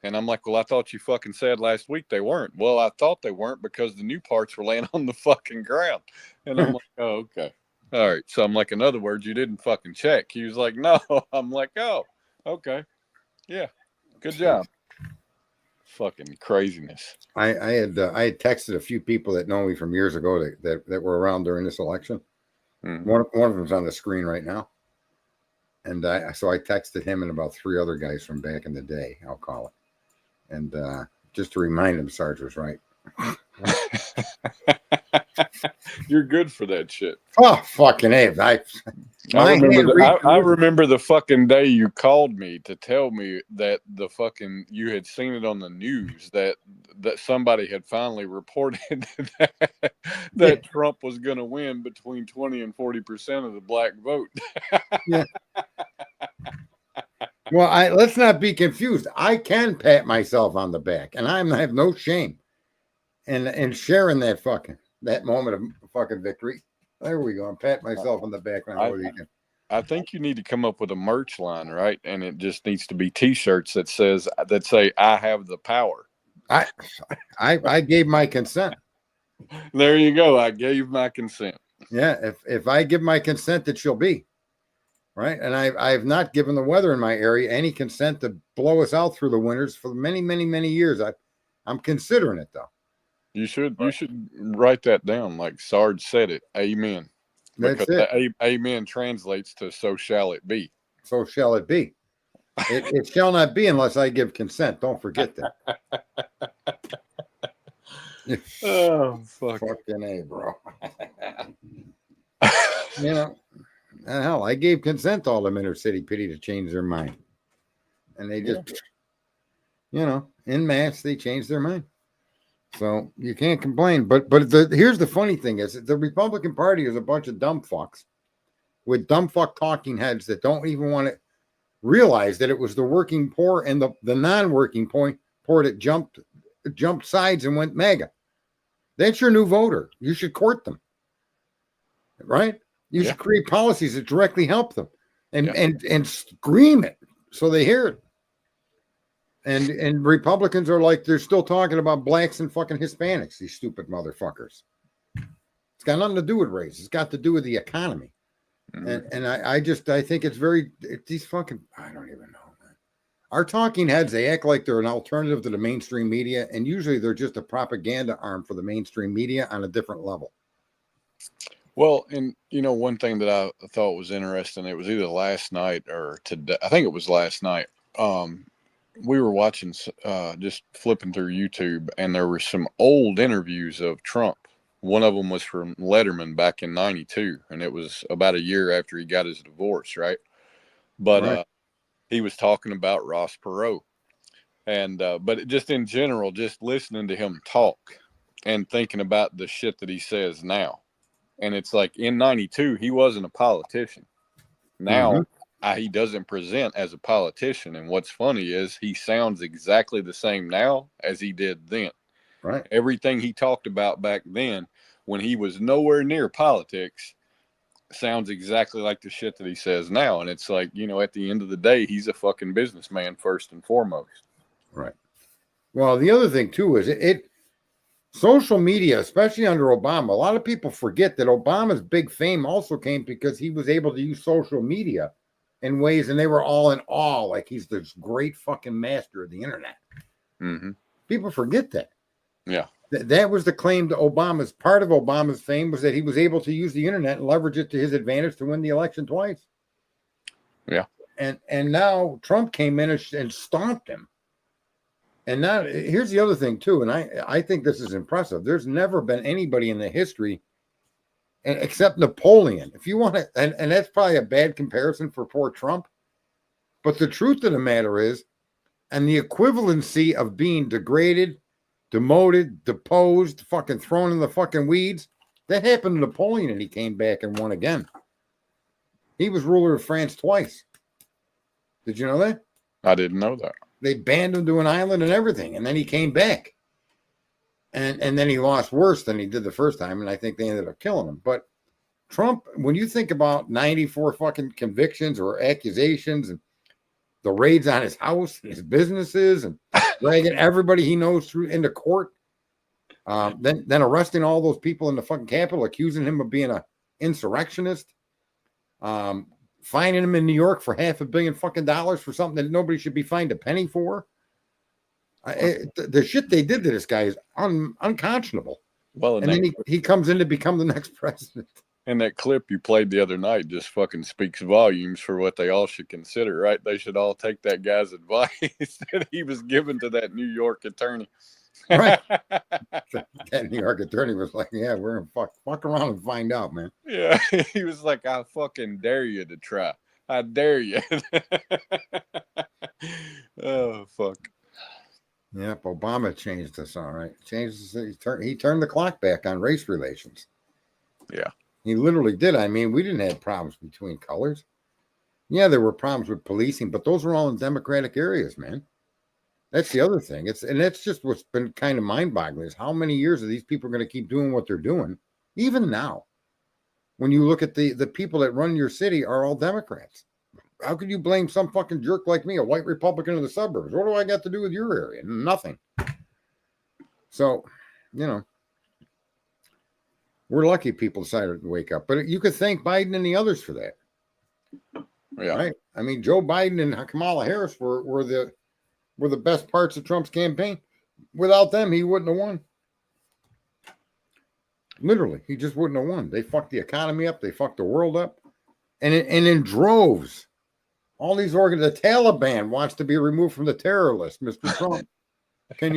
And I'm like, well, I thought you fucking said last week they weren't. Well, I thought they weren't because the new parts were laying on the fucking ground. And I'm like, oh, okay. All right. So I'm like, in other words, you didn't fucking check. He was like, no. I'm like, oh, okay. Yeah. Good job. Fucking craziness.
I had texted a few people that know me from years ago that were around during this election. Mm-hmm. One of them's on the screen right now. And so I texted him and about three other guys from back in the day, I'll call it. And just to remind him, Sarge was right.
You're good for that shit.
Oh, fucking Abe. I
remember the fucking day you called me to tell me that you had seen it on the news that somebody had finally reported that Trump was going to win between 20 and 40% of the black vote.
Yeah. Well, let's not be confused. I can pat myself on the back, and I have no shame in sharing that moment of fucking victory. There we go. I'm patting myself on the back.
I think you need to come up with a merch line, right? And it just needs to be T-shirts that say "I have the power."
I gave my consent.
There you go. I gave my consent.
Yeah, if I give my consent, it shall be. Right. And I have not given the weather in my area any consent to blow us out through the winters for many, many, many years. I'm considering it, though.
You should write that down like Sarge said it. Amen.
That's
because
it.
Amen translates to so shall it be.
So shall it be. It shall not be unless I give consent. Don't forget that.
Oh, fucking
A, bro. hell, I gave consent to all them inner city pity to change their mind. And they just, en masse, they changed their mind. So you can't complain. But here's the funny thing is the Republican Party is a bunch of dumb fucks with dumb fuck talking heads that don't even want to realize that it was the working poor and the non-working poor that jumped sides and went MAGA. That's your new voter. You should court them. Right? You should create policies that directly help them and scream it so they hear it. And Republicans are like, they're still talking about blacks and fucking Hispanics, these stupid motherfuckers. It's got nothing to do with race. It's got to do with the economy. And I think it's these fucking, I don't even know, man. Our talking heads, they act like they're an alternative to the mainstream media. And usually they're just a propaganda arm for the mainstream media on a different level.
Well, and one thing that I thought was interesting, it was either last night or today. I think it was last night. We were watching, just flipping through YouTube, and there were some old interviews of Trump. One of them was from Letterman back in '92, and it was about a year after he got his divorce, right? But he was talking about Ross Perot, and but just in general, just listening to him talk and thinking about the shit that he says now, and it's like in '92 he wasn't a politician. Now. He doesn't present as a politician. And what's funny is he sounds exactly the same now as he did then.
Right.
Everything he talked about back then, when he was nowhere near politics, sounds exactly like the shit that he says now. And it's like, at the end of the day, he's a fucking businessman first and foremost.
Right. Well, the other thing too is social media, especially under Obama, a lot of people forget that Obama's big fame also came because he was able to use social media in ways, and they were all in awe, like he's this great fucking master of the internet. People forget that.
Yeah.
That was the claim to Obama's. Part of Obama's fame was that he was able to use the internet and leverage it to his advantage to win the election twice.
Yeah.
And now Trump came in and stomped him. And now here's the other thing too, and I think this is impressive. There's never been anybody in the history except Napoleon. If you want to, and that's probably a bad comparison for poor Trump, but the truth of the matter is, and the equivalency of being degraded, demoted, deposed, fucking thrown in the fucking weeds, that happened to Napoleon, and he came back and won again. He was ruler of France twice. Did you know that?
I didn't know that.
They banned him to an island and everything, and then he came back. And then he lost worse than he did the first time, and I think they ended up killing him. But Trump, when you think about 94 fucking convictions or accusations and the raids on his house and his businesses and dragging everybody he knows through into court, then arresting all those people in the fucking Capitol, accusing him of being an insurrectionist, fining him in New York for $500 million fucking dollars for something that nobody should be fined a penny for. The shit they did to this guy is unconscionable. Well, and then he comes in to become the next president.
And that clip you played the other night just fucking speaks volumes for what they all should consider, right? They should all take that guy's advice that he was given to that New York attorney.
Right. That New York attorney was like, yeah, we're going to fuck around and find out, man.
Yeah. He was like, I fucking dare you to try. I dare you. Oh, fuck.
Yep, Obama changed this, all right. He turned the clock back on race relations.
Yeah.
He literally did. I mean, we didn't have problems between colors. Yeah, there were problems with policing, but those were all in Democratic areas, man. That's the other thing. That's just what's been kind of mind-boggling is how many years are these people going to keep doing what they're doing, even now. When you look at the people that run your city are all Democrats. How could you blame some fucking jerk like me, a white Republican in the suburbs? What do I got to do with your area? Nothing. So, we're lucky people decided to wake up. But you could thank Biden and the others for that.
Yeah.
Right? I mean, Joe Biden and Kamala Harris were the best parts of Trump's campaign. Without them, he wouldn't have won. Literally, he just wouldn't have won. They fucked the economy up. They fucked the world up. And in droves. All these the Taliban wants to be removed from the terror list, Mr. Trump. Can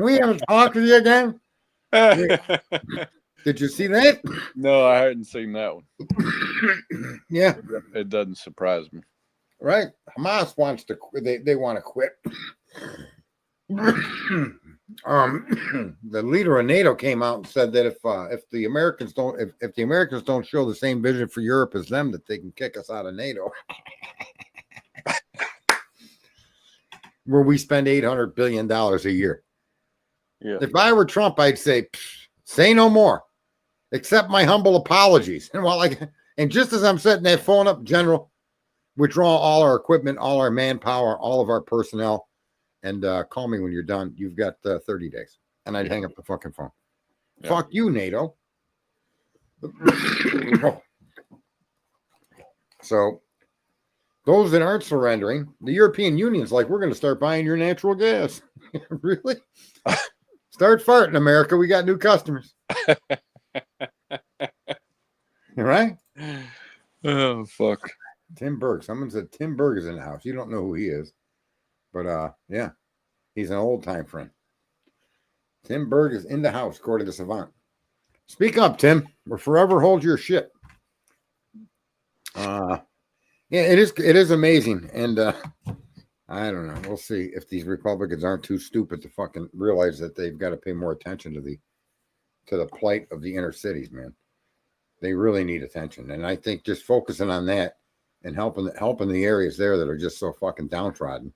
we have a talk with you again? Did you see that?
No, I hadn't seen that one.
Yeah.
It doesn't surprise me.
Right. Hamas wants to quit. They want to quit. The leader of NATO came out and said that if the Americans don't show the same vision for Europe as them, that they can kick us out of NATO. Where we spend $800 billion a year.
Yeah.
If I were Trump, I'd say, say no more. Accept my humble apologies. And just as I'm setting that phone up, General, withdraw all our equipment, all our manpower, all of our personnel, and call me when you're done. You've got 30 days. And I'd hang up the fucking phone. Yeah. Fuck you, NATO. So those that aren't surrendering, the European Union's like, we're going to start buying your natural gas. Really? Start farting, America. We got new customers. Right?
Oh, fuck.
Tim Berg. Someone said Tim Berg is in the house. You don't know who he is. But, yeah, he's an old-time friend. Tim Berg is in the house, according to Savant. Speak up, Tim. Or forever hold your shit. Yeah, it is amazing. And I don't know. We'll see if these Republicans aren't too stupid to fucking realize that they've got to pay more attention to the plight of the inner cities, man. They really need attention. And I think just focusing on that and helping the areas there that are just so fucking downtrodden,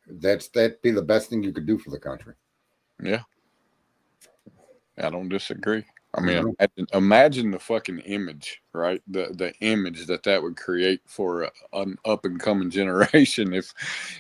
that'd be the best thing you could do for the country.
Yeah. I don't disagree. I mean, imagine the fucking image, right? The image that would create for an up and coming generation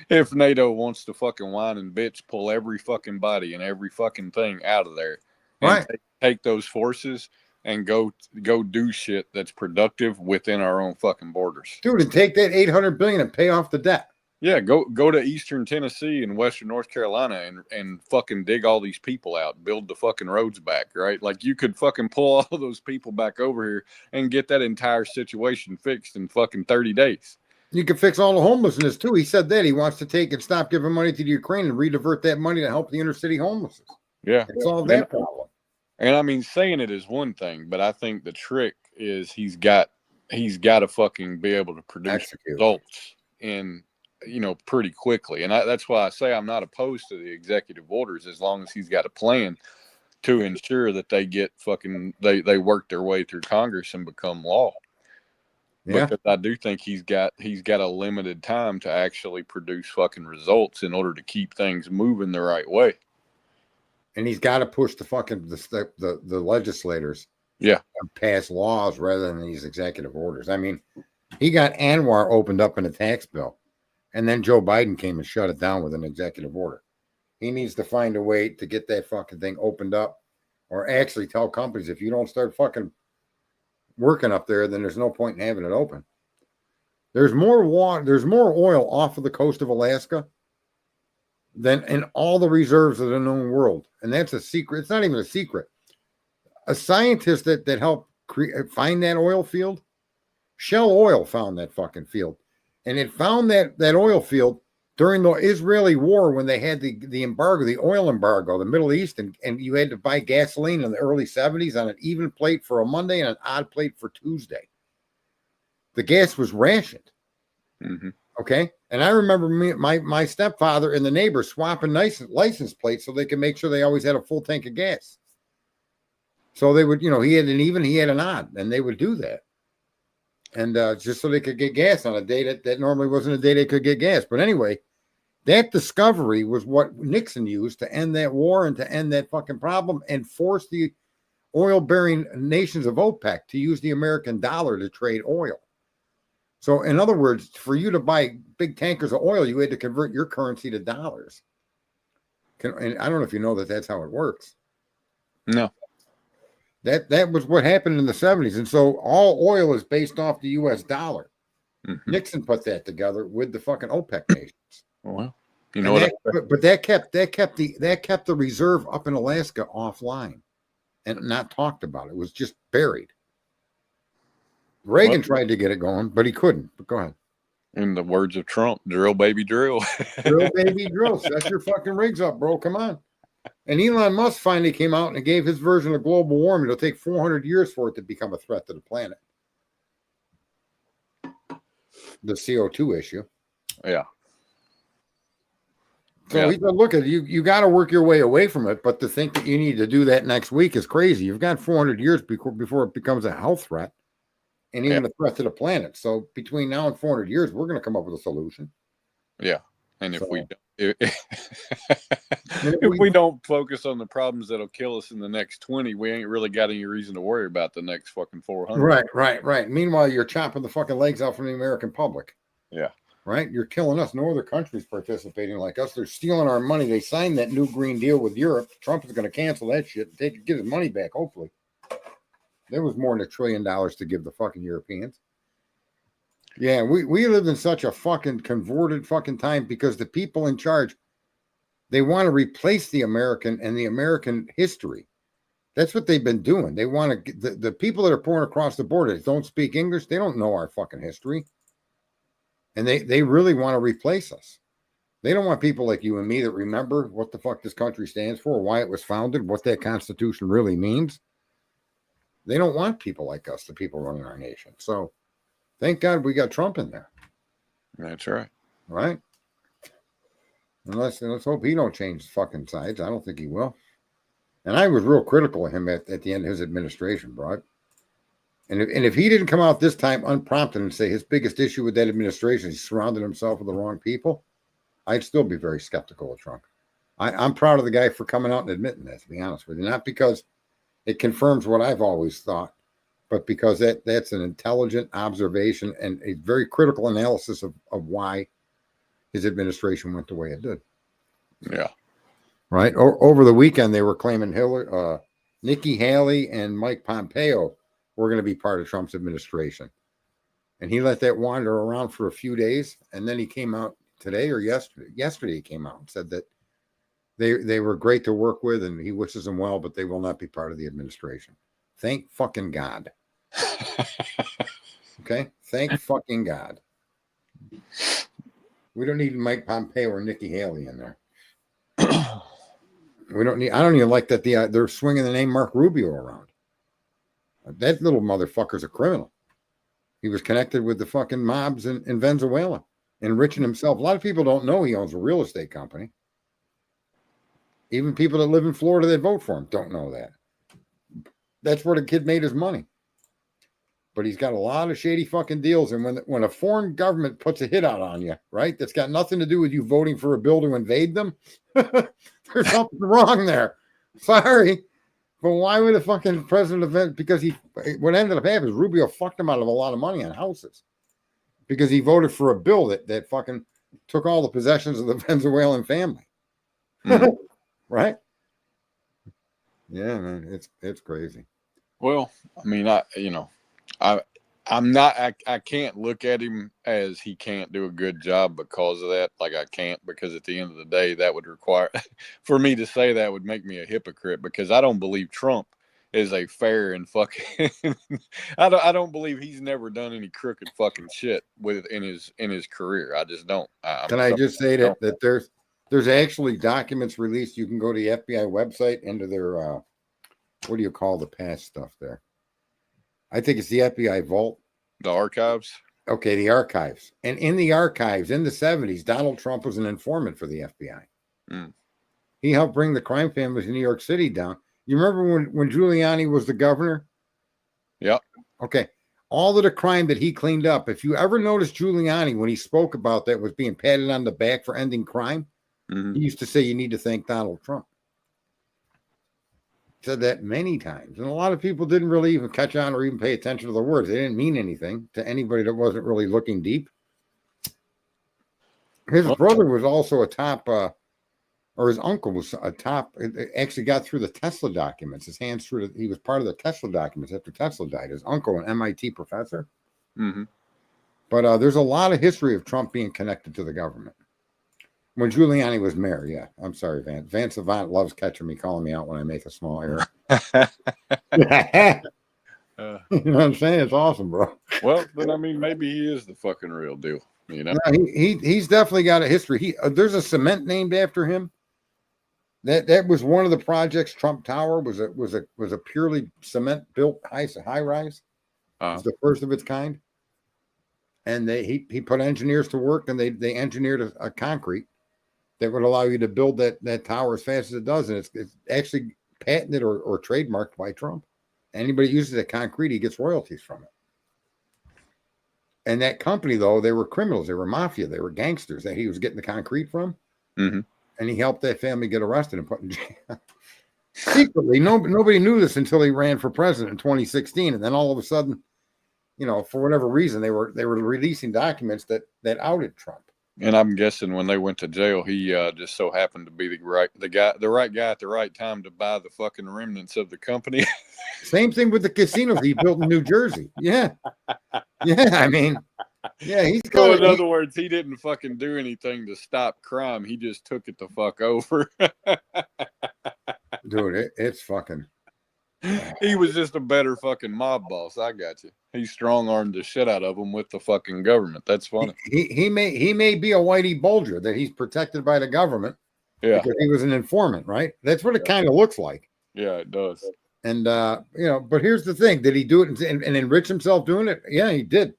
if NATO wants to fucking whine and bitch, pull every fucking body and every fucking thing out of there, and
right?
Take those forces and go do shit that's productive within our own fucking borders,
dude. And take that $800 billion and pay off the debt.
Yeah, go to Eastern Tennessee and Western North Carolina and fucking dig all these people out, build the fucking roads back, right? Like you could fucking pull all those people back over here and get that entire situation fixed in fucking 30 days.
You can fix all the homelessness too. He said that he wants to take and stop giving money to the Ukraine and redivert that money to help the inner city homelessness.
Yeah.
Solve that problem.
And I mean, saying it is one thing, but I think the trick is he's got to fucking be able to produce results in, pretty quickly. And that's why I say I'm not opposed to the executive orders as long as he's got a plan to ensure that they get they work their way through Congress and become law. Yeah. Because I do think he's got a limited time to actually produce fucking results in order to keep things moving the right way.
And he's got to push the fucking the legislators,
yeah,
to pass laws rather than these executive orders. I mean, he got Anwar opened up in a tax bill, and then Joe Biden came and shut it down with an executive order. He needs to find a way to get that fucking thing opened up, or actually tell companies, if you don't start fucking working up there, then there's no point in having it open. There's more water, there's more oil off of the coast of Alaska than in all the reserves of the known world. And that's a secret. It's not even a secret. A scientist that helped find that oil field, Shell Oil found that fucking field. And it found that oil field during the Israeli war when they had the embargo, the oil embargo, the Middle East, and you had to buy gasoline in the early 70s on an even plate for a Monday and an odd plate for Tuesday. The gas was rationed.
Mm-hmm.
Okay. And I remember my stepfather and the neighbors swapping license plates so they could make sure they always had a full tank of gas. So they would, he had an even, he had an odd, and they would do that. And just so they could get gas on a day that normally wasn't a day they could get gas. But anyway, that discovery was what Nixon used to end that war and to end that fucking problem and force the oil-bearing nations of OPEC to use the American dollar to trade oil. So, in other words, for you to buy big tankers of oil, you had to convert your currency to dollars. And I don't know if you know that that's how it works.
No.
That was what happened in the 70s. And so all oil is based off the U.S. dollar. Mm-hmm. Nixon put that together with the fucking OPEC nations.
Well,
that kept the reserve up in Alaska offline and not talked about. It was just buried. Reagan tried to get it going, but he couldn't. But go ahead.
In the words of Trump, drill, baby, drill.
Drill, baby, drill. Set your fucking rigs up, bro. Come on. And Elon Musk finally came out and gave his version of global warming. It'll take 400 years for it to become a threat to the planet. The CO2 issue.
Yeah.
So he said, look, you got to work your way away from it. But to think that you need to do that next week is crazy. You've got 400 years before it becomes a health threat and even a threat to the planet. So between now and 400 years, we're going to come up with a solution.
Yeah. And if we don't focus on the problems that'll kill us in the next 20, we ain't really got any reason to worry about the next fucking 400.
Right. Meanwhile, you're chopping the fucking legs off from the American public.
Yeah.
Right? You're killing us. No other country's participating like us. They're stealing our money. They signed that new Green Deal with Europe. Trump is going to cancel that shit and get his money back, hopefully. There was more than $1 trillion to give the fucking Europeans. Yeah, we live in such a fucking converted fucking time because the people in charge, they want to replace the American and the American history. That's what they've been doing. They want to, the people that are pouring across the border that don't speak English, they don't know our fucking history. And they really want to replace us. They don't want people like you and me that remember what the fuck this country stands for, why it was founded, what that Constitution really means. They don't want people like us, the people running our nation. So thank God we got Trump in there.
That's right.
Right? Let's hope he don't change fucking sides. I don't think he will. And I was real critical of him at the end of his administration, bro. And if he didn't come out this time unprompted and say his biggest issue with that administration is he surrounded himself with the wrong people, I'd still be very skeptical of Trump. I'm proud of the guy for coming out and admitting that, to be honest with you. Not because it confirms what I've always thought, but because that's an intelligent observation and a very critical analysis of why his administration went the way it did.
Yeah.
Right? Over the weekend, they were claiming Nikki Haley and Mike Pompeo were going to be part of Trump's administration. And he let that wander around for a few days. And then he came out today or yesterday he came out and said that they were great to work with and he wishes them well, but they will not be part of the administration. Thank fucking God. Okay? Thank fucking God. We don't need Mike Pompeo or Nikki Haley in there. I don't even like that they're swinging the name Mark Rubio around. That little motherfucker's a criminal. He was connected with the fucking mobs in Venezuela, enriching himself. A lot of people don't know he owns a real estate company. Even people that live in Florida that vote for him don't know that. That's where the kid made his money. But he's got a lot of shady fucking deals. And when a foreign government puts a hit out on you, right, that's got nothing to do with you voting for a bill to invade them, there's something wrong there. Sorry. But why would a fucking president of because what ended up happening is Rubio fucked him out of a lot of money on houses because he voted for a bill that fucking took all the possessions of the Venezuelan family. Right? Yeah, man, it's crazy.
Well, I mean, I can't look at him as he can't do a good job because of that. Like I can't, because at the end of the day, that would require for me to say that would make me a hypocrite because I don't believe Trump is a fair and fucking, I don't believe he's never done any crooked fucking shit in his career. I just don't.
Can I just say that there's actually documents released. You can go to the FBI website into their, what do you call the past stuff there? I think it's the FBI vault.
The archives?
Okay, the archives. And in the archives, in the 70s, Donald Trump was an informant for the FBI.
Mm.
He helped bring the crime families in New York City down. You remember when Giuliani was the governor?
Yep.
Okay. All of the crime that he cleaned up, if you ever noticed Giuliani, when he spoke about that, was being patted on the back for ending crime, he used to say, you need to thank Donald Trump. Said that many times, and a lot of people didn't really even catch on or even pay attention to the words. They didn't mean anything to anybody that wasn't really looking deep. His brother was also a top, or his uncle was a top. Actually, got through the Tesla documents. His hands through. He was part of the Tesla documents after Tesla died. His uncle, an MIT professor.
Mm-hmm.
But there's a lot of history of Trump being connected to the government. When Giuliani was mayor, yeah. I'm sorry, Vance. Vance Savant loves catching me, calling me out when I make a small error. You know what I'm saying? It's awesome, bro.
Well, then I mean, maybe he is the fucking real deal. You know,
no, he's definitely got a history. There's a cement named after him That was one of the projects. Trump Tower was a purely cement built high rise. It was the first of its kind. And he put engineers to work, and they engineered a concrete that would allow you to build that tower as fast as it does. And it's actually patented or trademarked by Trump. Anybody who uses that concrete, he gets royalties from it. And that company, though, they were criminals. They were mafia. They were gangsters that he was getting the concrete from.
Mm-hmm.
And he helped that family get arrested and put in jail. Secretly, nobody knew this until he ran for president in 2016. And then all of a sudden, for whatever reason, they were releasing documents that outed Trump.
And I'm guessing when they went to jail, he just so happened to be the right guy at the right time to buy the fucking remnants of the company.
Same thing with the casinos he built in New Jersey. Yeah. I mean, yeah, he's got.
So in other words, he didn't fucking do anything to stop crime. He just took it the fuck over.
Dude, it's fucking.
He was just a better fucking mob boss. I got you. He strong-armed the shit out of them with the fucking government. That's funny.
He may be a Whitey Bulger that he's protected by the government.
Yeah,
because he was an informant, right? That's what it kind of looks like.
Yeah, it does.
And but here's the thing: did he do it and enrich himself doing it? Yeah, he did.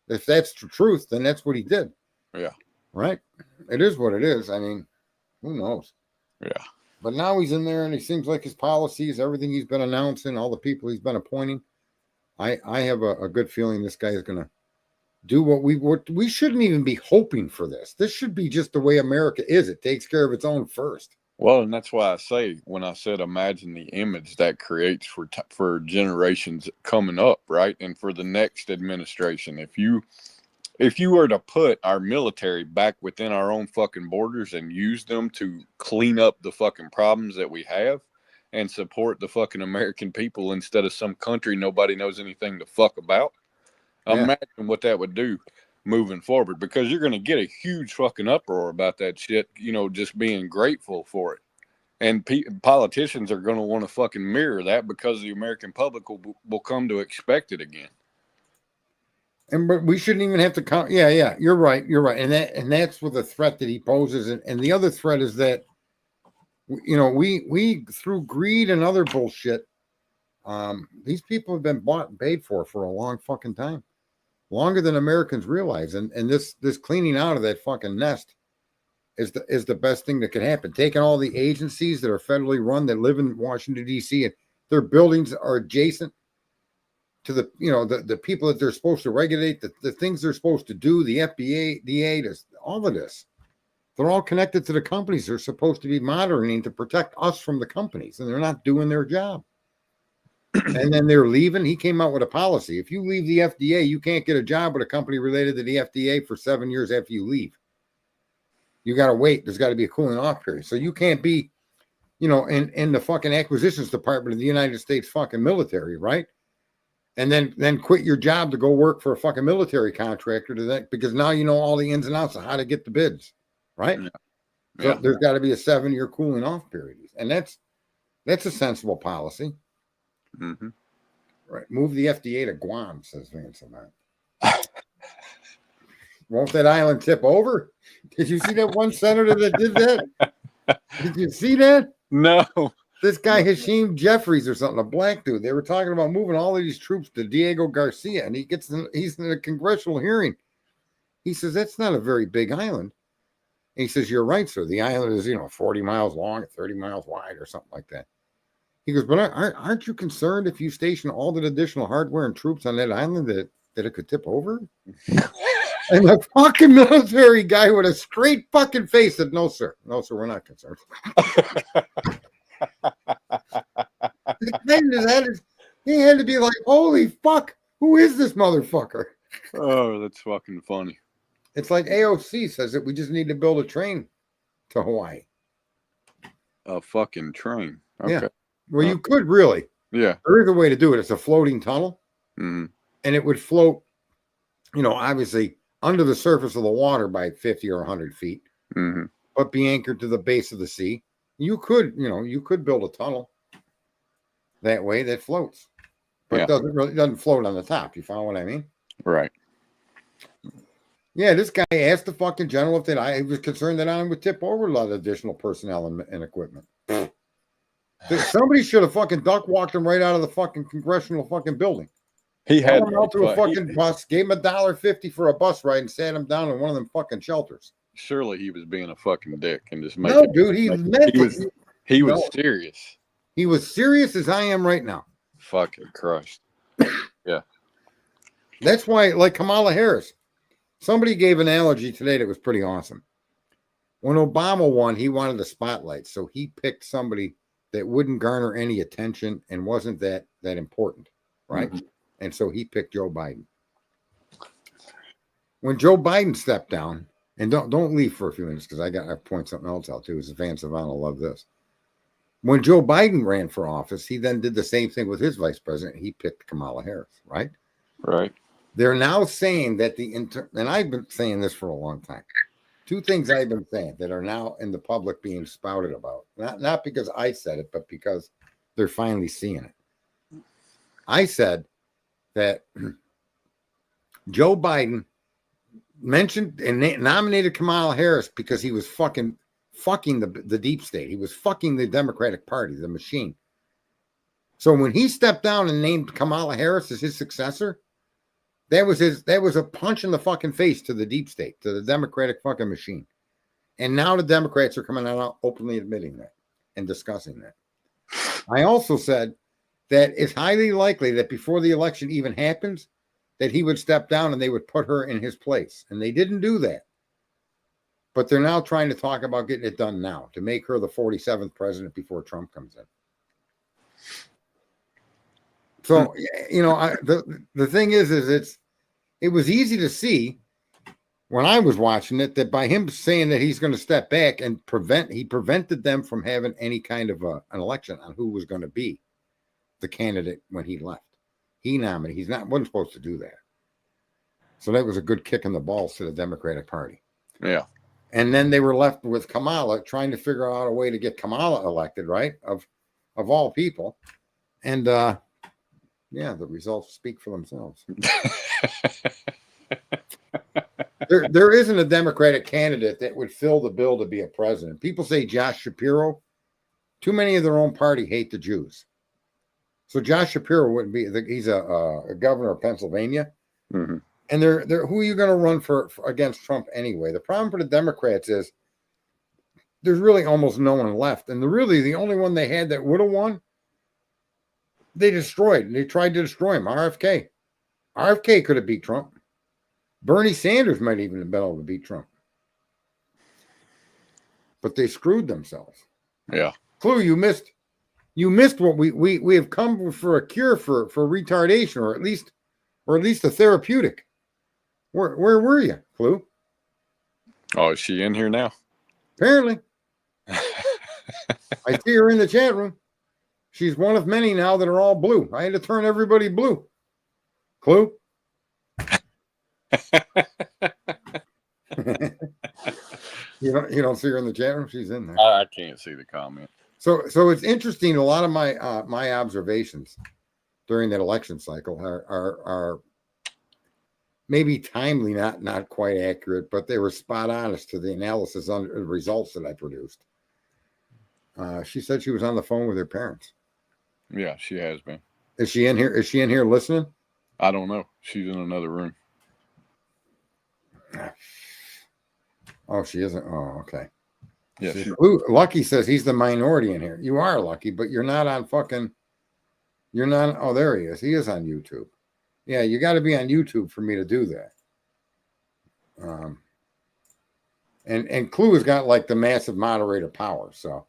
If that's the truth, then that's what he did.
Yeah,
right. It is what it is. I mean, who knows?
Yeah.
But now he's in there, and he seems like his policies, everything he's been announcing, all the people he's been appointing. I have a good feeling this guy is going to do what we shouldn't even be hoping for this. This should be just the way America is. It takes care of its own first.
Well, and that's why I say when I said imagine the image that creates for generations coming up, right, and for the next administration. If you were to put our military back within our own fucking borders and use them to clean up the fucking problems that we have and support the fucking American people instead of some country nobody knows anything to fuck about, imagine what that would do moving forward, because you're going to get a huge fucking uproar about that shit, just being grateful for it. And politicians are going to want to fucking mirror that because the American public will come to expect it again.
But we shouldn't even have to count. Yeah, you're right. And that's with the threat that he poses. And the other threat is that, we through greed and other bullshit, these people have been bought and paid for a long fucking time, longer than Americans realize. And this cleaning out of that fucking nest is the best thing that could happen. Taking all the agencies that are federally run that live in Washington, D.C., and their buildings are adjacent to the people that they're supposed to regulate, the things they're supposed to do, the FBI, DA, all of this. They're all connected to the companies they're supposed to be monitoring to protect us from the companies, and they're not doing their job. And then they're leaving. He came out with a policy. If you leave the FDA, you can't get a job with a company related to the FDA for 7 years after you leave. You got to wait. There's got to be a cooling off period. So you can't be, in the fucking acquisitions department of the United States fucking military, right? And then quit your job to go work for a fucking military contractor because now you know all the ins and outs of how to get the bids, right? Yeah. So there's got to be a 7-year cooling off period, and that's a sensible policy.
Mm-hmm.
Right. Move the FDA to Guam, says Vance on that. Won't that island tip over? Did you see that one senator that did that? Did you see that?
No.
This guy, Hashim Jeffries or something, a black dude. They were talking about moving all of these troops to Diego Garcia, and he's in a congressional hearing. He says, that's not a very big island. And he says, you're right, sir. The island is, 40 miles long, 30 miles wide or something like that. He goes, but aren't you concerned if you station all that additional hardware and troops on that island that it could tip over? And the fucking military guy with a straight fucking face said, no, sir, we're not concerned. He had to be like, holy fuck, who is this motherfucker?
Oh, that's fucking funny.
It's like AOC says that we just need to build a train to Hawaii.
A fucking train. Okay.
Yeah. Well, you could really.
Yeah.
There is a way to do it. It's a floating tunnel.
Mm-hmm.
And it would float, obviously under the surface of the water by 50 or 100 feet,
mm-hmm.
but be anchored to the base of the sea. You could build a tunnel that way that floats, but it doesn't float on the top. You follow what I mean?
Right.
Yeah, this guy asked the fucking general if he was concerned that I would tip over a lot of additional personnel and equipment. Somebody should have fucking duck walked him right out of the fucking congressional fucking building.
He
Brought
had
him out to a fucking
he,
bus, gave him $1.50 for a bus ride, and sat him down in one of them fucking shelters.
surely he was being a fucking dick and just
No, dude, he meant it.
He was serious.
He was serious as I am right now.
Fucking Christ. Yeah.
That's why, like Kamala Harris, somebody gave an analogy today that was pretty awesome. When Obama won, he wanted the spotlight, so he picked somebody that wouldn't garner any attention and wasn't that important, right? Mm-hmm. And so he picked Joe Biden. When Joe Biden stepped down, and don't leave for a few minutes because I point something else out too. As a fan Savannah will love this. When Joe Biden ran for office, he then did the same thing with his vice president. He picked Kamala Harris, right?
Right.
They're now saying that and I've been saying this for a long time. Two things I've been saying that are now in the public being spouted about. Not because I said it, but because they're finally seeing it. I said that Joe Biden mentioned and nominated Kamala Harris because he was fucking the deep state. He was fucking the Democratic Party, the machine. So when he stepped down and named Kamala Harris as his successor, that was a punch in the fucking face to the deep state, to the Democratic fucking machine. And now the Democrats are coming out openly admitting that and discussing that. I also said that it's highly likely that before the election even happens, that he would step down and they would put her in his place. And they didn't do that. But they're now trying to talk about getting it done now to make her the 47th president before Trump comes in. So, you know, the thing is it was easy to see when I was watching it that by him saying that he's going to step back and he prevented them from having any kind of an election on who was going to be the candidate when he left. He nominated. Wasn't supposed to do that. So that was a good kick in the balls to the Democratic Party.
Yeah.
And then they were left with Kamala trying to figure out a way to get Kamala elected, right? Of all people. And yeah, the results speak for themselves. There isn't a Democratic candidate that would fill the bill to be a president. People say Josh Shapiro. Too many of their own party hate the Jews. So Josh Shapiro wouldn't be. He's a governor of Pennsylvania.
Mm-hmm.
And who are you going to run for against Trump anyway? The problem for the Democrats is there's really almost no one left. And the only one they had that would have won, they destroyed. They tried to destroy him, RFK. RFK could have beat Trump. Bernie Sanders might even have been able to beat Trump. But they screwed themselves.
Yeah.
Clue, you missed what we have come for a cure for retardation, or at least a therapeutic. Where were you, Clue?
Oh, is she in here now?
Apparently. I see her in the chat room. She's one of many now that are all blue. I had to turn everybody blue. Clue? You don't see her in the chat room? She's in there.
I can't see the comment.
So it's interesting. A lot of my observations during that election cycle are maybe timely, not quite accurate, but they were spot on as to the analysis on the results that I produced. She said she was on the phone with her parents.
Yeah, she has been.
Is she in here? Is she in here listening?
I don't know. She's in another room.
Oh, she isn't. Oh, okay.
Yeah.
Lucky says he's the minority in here. You are Lucky, but you're not on fucking. You're not. Oh, there he is. He is on YouTube. Yeah, you got to be on YouTube for me to do that. And Clue has got like the massive moderator power. So,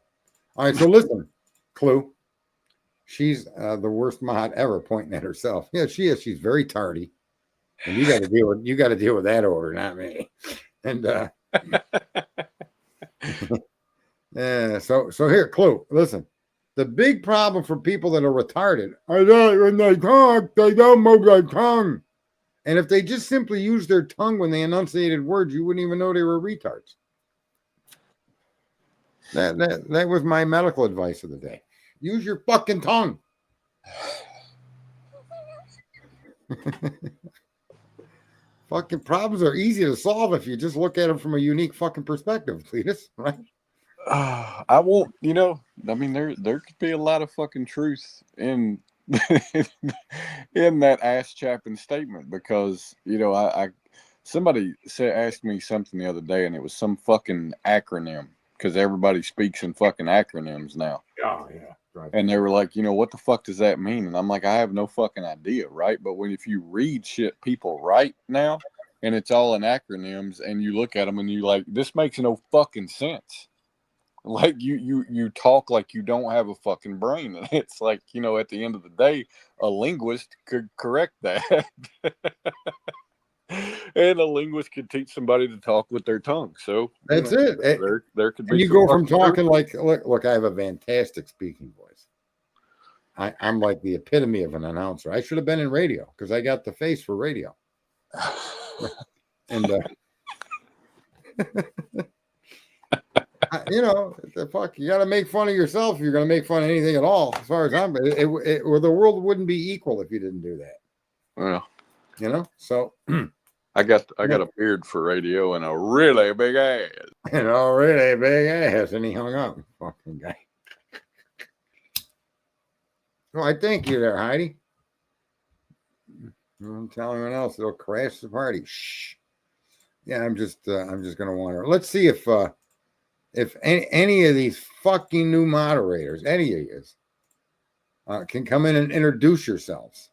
all right. So listen, Clue. She's the worst mod ever, pointing at herself. Yeah, she is. She's very tardy, and you got to deal with that order, not me. And yeah. So here, Clue. Listen. The big problem for people that are retarded are that when they talk, they don't move their tongue. And if they just simply use their tongue when they enunciated words, you wouldn't even know they were retards. That was my medical advice of the day. Use your fucking tongue. Fucking problems are easy to solve if you just look at them from a unique fucking perspective, Cletus, right?
I won't. I mean, there could be a lot of fucking truth in in that ass chapping statement because I somebody asked me something the other day and it was some fucking acronym because everybody speaks in fucking acronyms now.
Oh yeah. Right.
And they were like, what the fuck does that mean? And I'm like, I have no fucking idea, right? But if you read shit people write now, and it's all in acronyms, and you look at them and you like, this makes no fucking sense. Like you talk like you don't have a fucking brain, and it's like at the end of the day, a linguist could correct that, and a linguist could teach somebody to talk with their tongue. So
that's it.
There could be.
And you go from talking like, look, I have a fantastic speaking voice. I'm like the epitome of an announcer. I should have been in radio because I got the face for radio. And the fuck, you got to make fun of yourself if you're going to make fun of anything at all. As far as I'm, or the world wouldn't be equal if you didn't do that.
Well,
so
I got a beard for radio and a really big ass.
And a really big ass, and he hung up, fucking guy. Well, I thank you there, Heidi. Don't tell anyone else; it'll crash the party. Shh. Yeah, I'm just gonna wonder. Let's see if any of these fucking new moderators, any of you, can come in and introduce yourselves.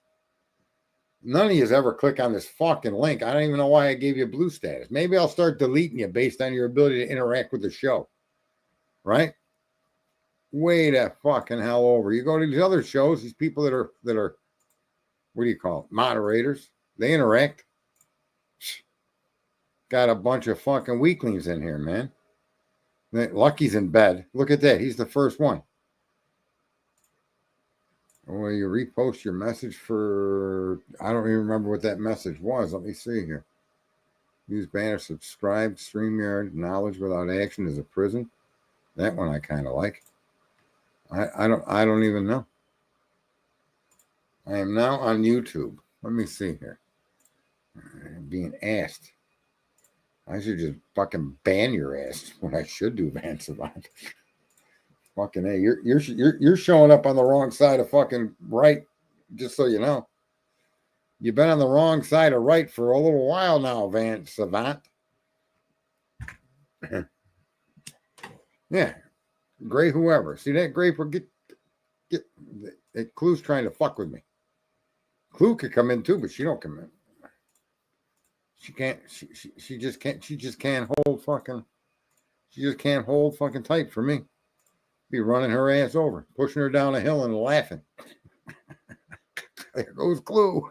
None of you ever click on this fucking link. I don't even know why I gave you blue status. Maybe I'll start deleting you based on your ability to interact with the show. Right? Way the fucking hell over. You go to these other shows, these people that are what do you call it? Moderators. They interact. Got a bunch of fucking weaklings in here, man. Lucky's in bed. Look at that. He's the first one. Well, you repost your message for, I don't even remember what that message was. Let me see here. Use banner, subscribe, StreamYard, knowledge without action is a prison. That one I kind of like. I don't even know. I am now on YouTube. Let me see here. I'm being asked. I should just fucking ban your ass. What I should do, Van Savant. Fucking hey, you're showing up on the wrong side of fucking right. Just so you know, you've been on the wrong side of right for a little while now, Van Savant. Yeah, Gray, whoever. See that Gray? Get Clue's trying to fuck with me. Clue could come in too, but she don't come in. She can't. She just can't. She just can't hold fucking. She just can't hold fucking tight for me. Be running her ass over, pushing her down a hill and laughing. There goes Clue.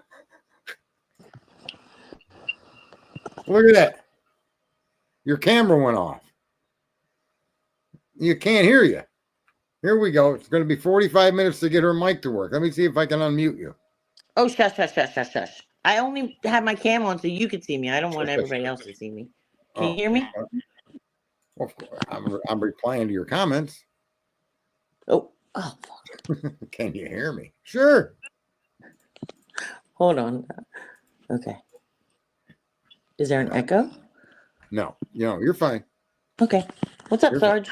Look at that. Your camera went off. You can't hear you. Here we go. It's going to be 45 minutes to get her mic to work. Let me see if I can unmute you.
Oh, shush. I only have my camera on so you could see me. I don't want everybody else to see me. Can you hear me?
Well, I'm replying to your comments.
Oh, fuck.
Can you hear me? Sure.
Hold on. Okay. Is there an echo?
No, you're fine.
Okay. What's up, Sarge?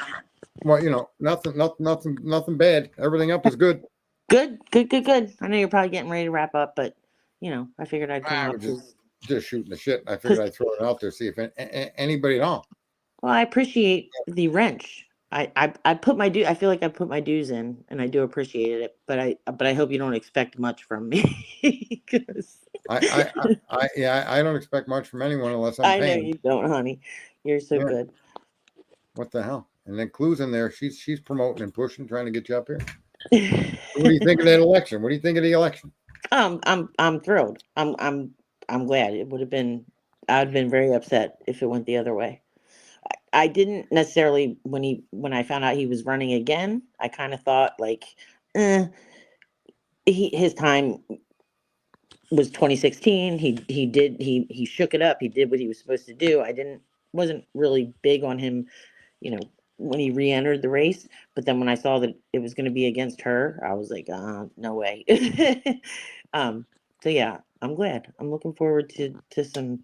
Well, nothing bad. Everything up is good.
Good. I know you're probably getting ready to wrap up, but I figured I'd come up.
Just shooting the shit. I figured I'd throw it out there, see if anybody at all.
Well, I appreciate the wrench. I put my I feel like I put my dues in, and I do appreciate it. But I hope you don't expect much from me.
I don't expect much from anyone unless I'm paying.
I know you don't, honey. You're so good.
What the hell? And then Clue's in there. She's promoting and pushing, trying to get you up here. What do you think of that election? What do you think of the election?
I'm thrilled. I'm glad. It would have been. I'd been very upset if it went the other way. I didn't necessarily when I found out he was running again. I kind of thought like, his time was 2016. He shook it up. He did what he was supposed to do. Wasn't really big on him, when he re-entered the race. But then when I saw that it was going to be against her, I was like, no way. So yeah, I'm glad. I'm looking forward to some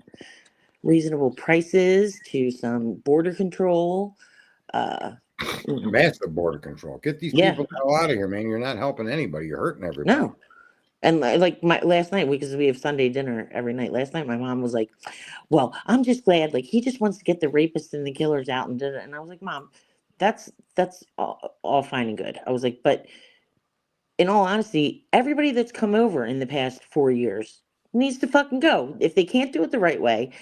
reasonable prices, to some border control. Uh,
Massive border control. Get these
yeah,
people the hell out of here, man. You're not helping anybody. You're hurting everybody.
no. And like my last night, because we have Sunday dinner every night. Last night, my mom was like, "Well, I'm just glad. Like he just wants to get the rapists and the killers out." And I was like, "Mom, that's all fine and good." I was like, "But in all honesty, everybody that's come over in the past 4 years needs to fucking go. If they can't do it the right way,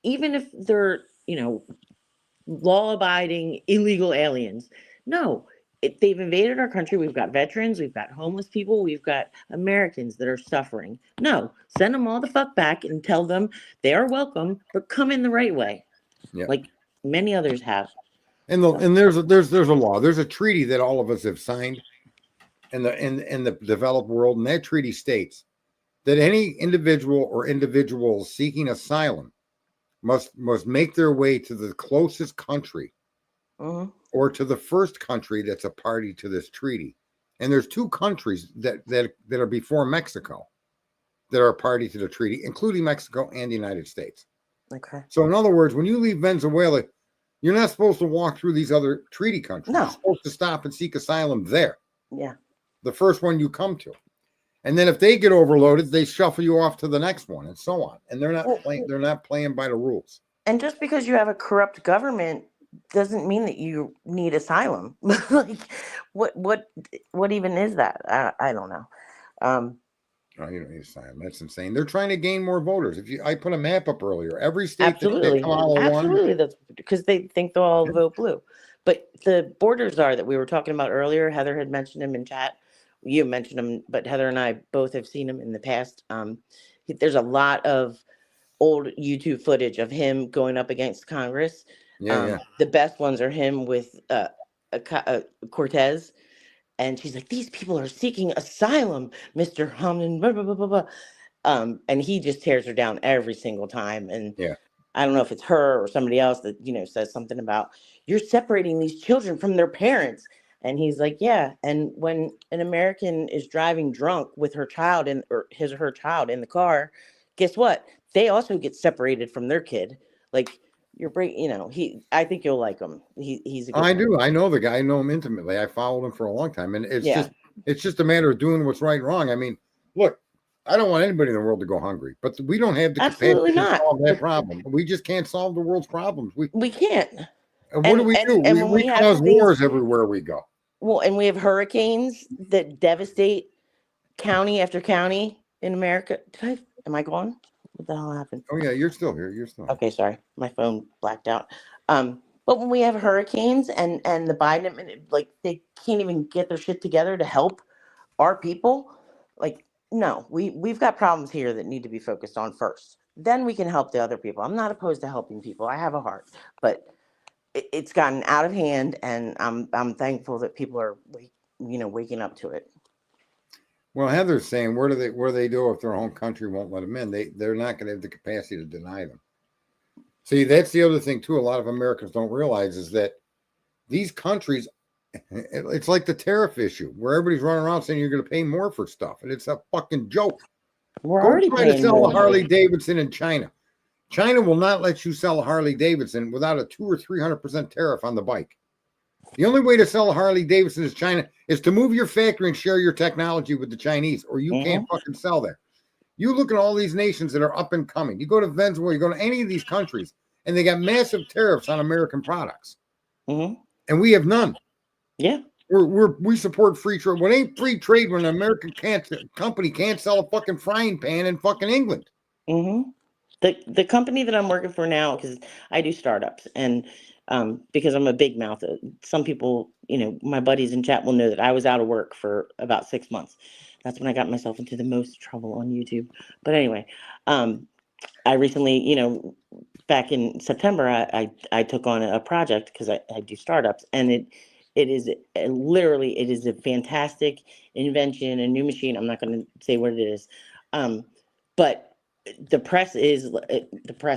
even if they're law abiding illegal aliens. No, they've invaded our country. We've got veterans, we've got homeless people, we've got Americans that are suffering. No, send them all the fuck back and tell them they are welcome, but come in the right way,
Yeah.
like many others have.
And there's a law. There's a treaty that all of us have signed in the developed world, and that treaty states that any individual or individuals seeking asylum must make their way to the closest country
Mm-hmm.
or to the first country that's a party to this treaty. And there's two countries that are before Mexico that are a party to the treaty, including Mexico and the United States.
Okay.
So in other words, when you leave Venezuela, you're not supposed to walk through these other treaty countries.
No.
You're supposed to stop and seek asylum there.
Yeah.
The first one you come to. And then if they get overloaded, they shuffle you off to the next one and so on. And they're not playing by the rules.
And just because you have a corrupt government doesn't mean that you need asylum. Like what even is that? I don't know.
No, you don't need asylum. That's insane. They're trying to gain more voters. I put a map up earlier. Every state
Absolutely.
that Kamala won.
Absolutely. That's because they think they'll all vote blue. But the border czar that we were talking about earlier, Heather had mentioned him in chat. You mentioned him, but Heather and I both have seen him in the past. There's a lot of old YouTube footage of him going up against Congress.
Yeah.
The best ones are him with Cortez. And she's like, these people are seeking asylum, Mr. Hamlin, blah, blah, blah, blah, blah. And he just tears her down every single time. And
Yeah.
I don't know if it's her or somebody else that, says something about you're separating these children from their parents. And he's like, yeah. And when an American is driving drunk with her child or his or her child in the car, guess what? They also get separated from their kid. Like you're breaking, I think you'll like him. He's a good
I
one.
do. I know the guy. I know him intimately. I followed him for a long time. And
Yeah.
it's just a matter of doing what's right and wrong. I mean, look, I don't want anybody in the world to go hungry, but we don't have the
Absolutely
capacity to
not.
solve that problem. We just can't solve the world's problems.
We can't.
And what do we do?
And when
We
we have
cause
things-
wars everywhere we go.
Well, and we have hurricanes that devastate county after county in America. Am I gone? What the hell happened?
Oh yeah, you're still here. You're still here.
Okay, sorry. My phone blacked out. But when we have hurricanes and the Biden, like they can't even get their shit together to help our people, like no, we've got problems here that need to be focused on first. Then we can help the other people. I'm not opposed to helping people. I have a heart, but it's gotten out of hand, and I'm thankful that people are waking up to it.
Well, Heather's saying, what do they do if their home country won't let them in? They're not going to have the capacity to deny them. See, that's the other thing too. A lot of Americans don't realize is that these countries, it's like the tariff issue where everybody's running around saying you're going to pay more for stuff, and it's a fucking joke.
We're
Go
already
try to
paying
sell
more.
a Harley Davidson in China. China will not let you sell a Harley Davidson without a 200 or 300% tariff on the bike. The only way to sell a Harley Davidson is China is to move your factory and share your technology with the Chinese, or you can't fucking sell there. You look at all these nations that are up and coming. You go to Venezuela, you go to any of these countries, and they got massive tariffs on American products, and we have none.
Yeah,
we support free trade. What ain't free trade when an American company can't sell a fucking frying pan in fucking England?
The company that I'm working for now, because I do startups, and because I'm a big mouth, some people, my buddies in chat will know that I was out of work for about 6 months. That's when I got myself into the most trouble on YouTube. But anyway, I recently, back in September, I took on a project because I do startups, and it is literally, it is a fantastic invention, a new machine. I'm not going to say what it is, but the press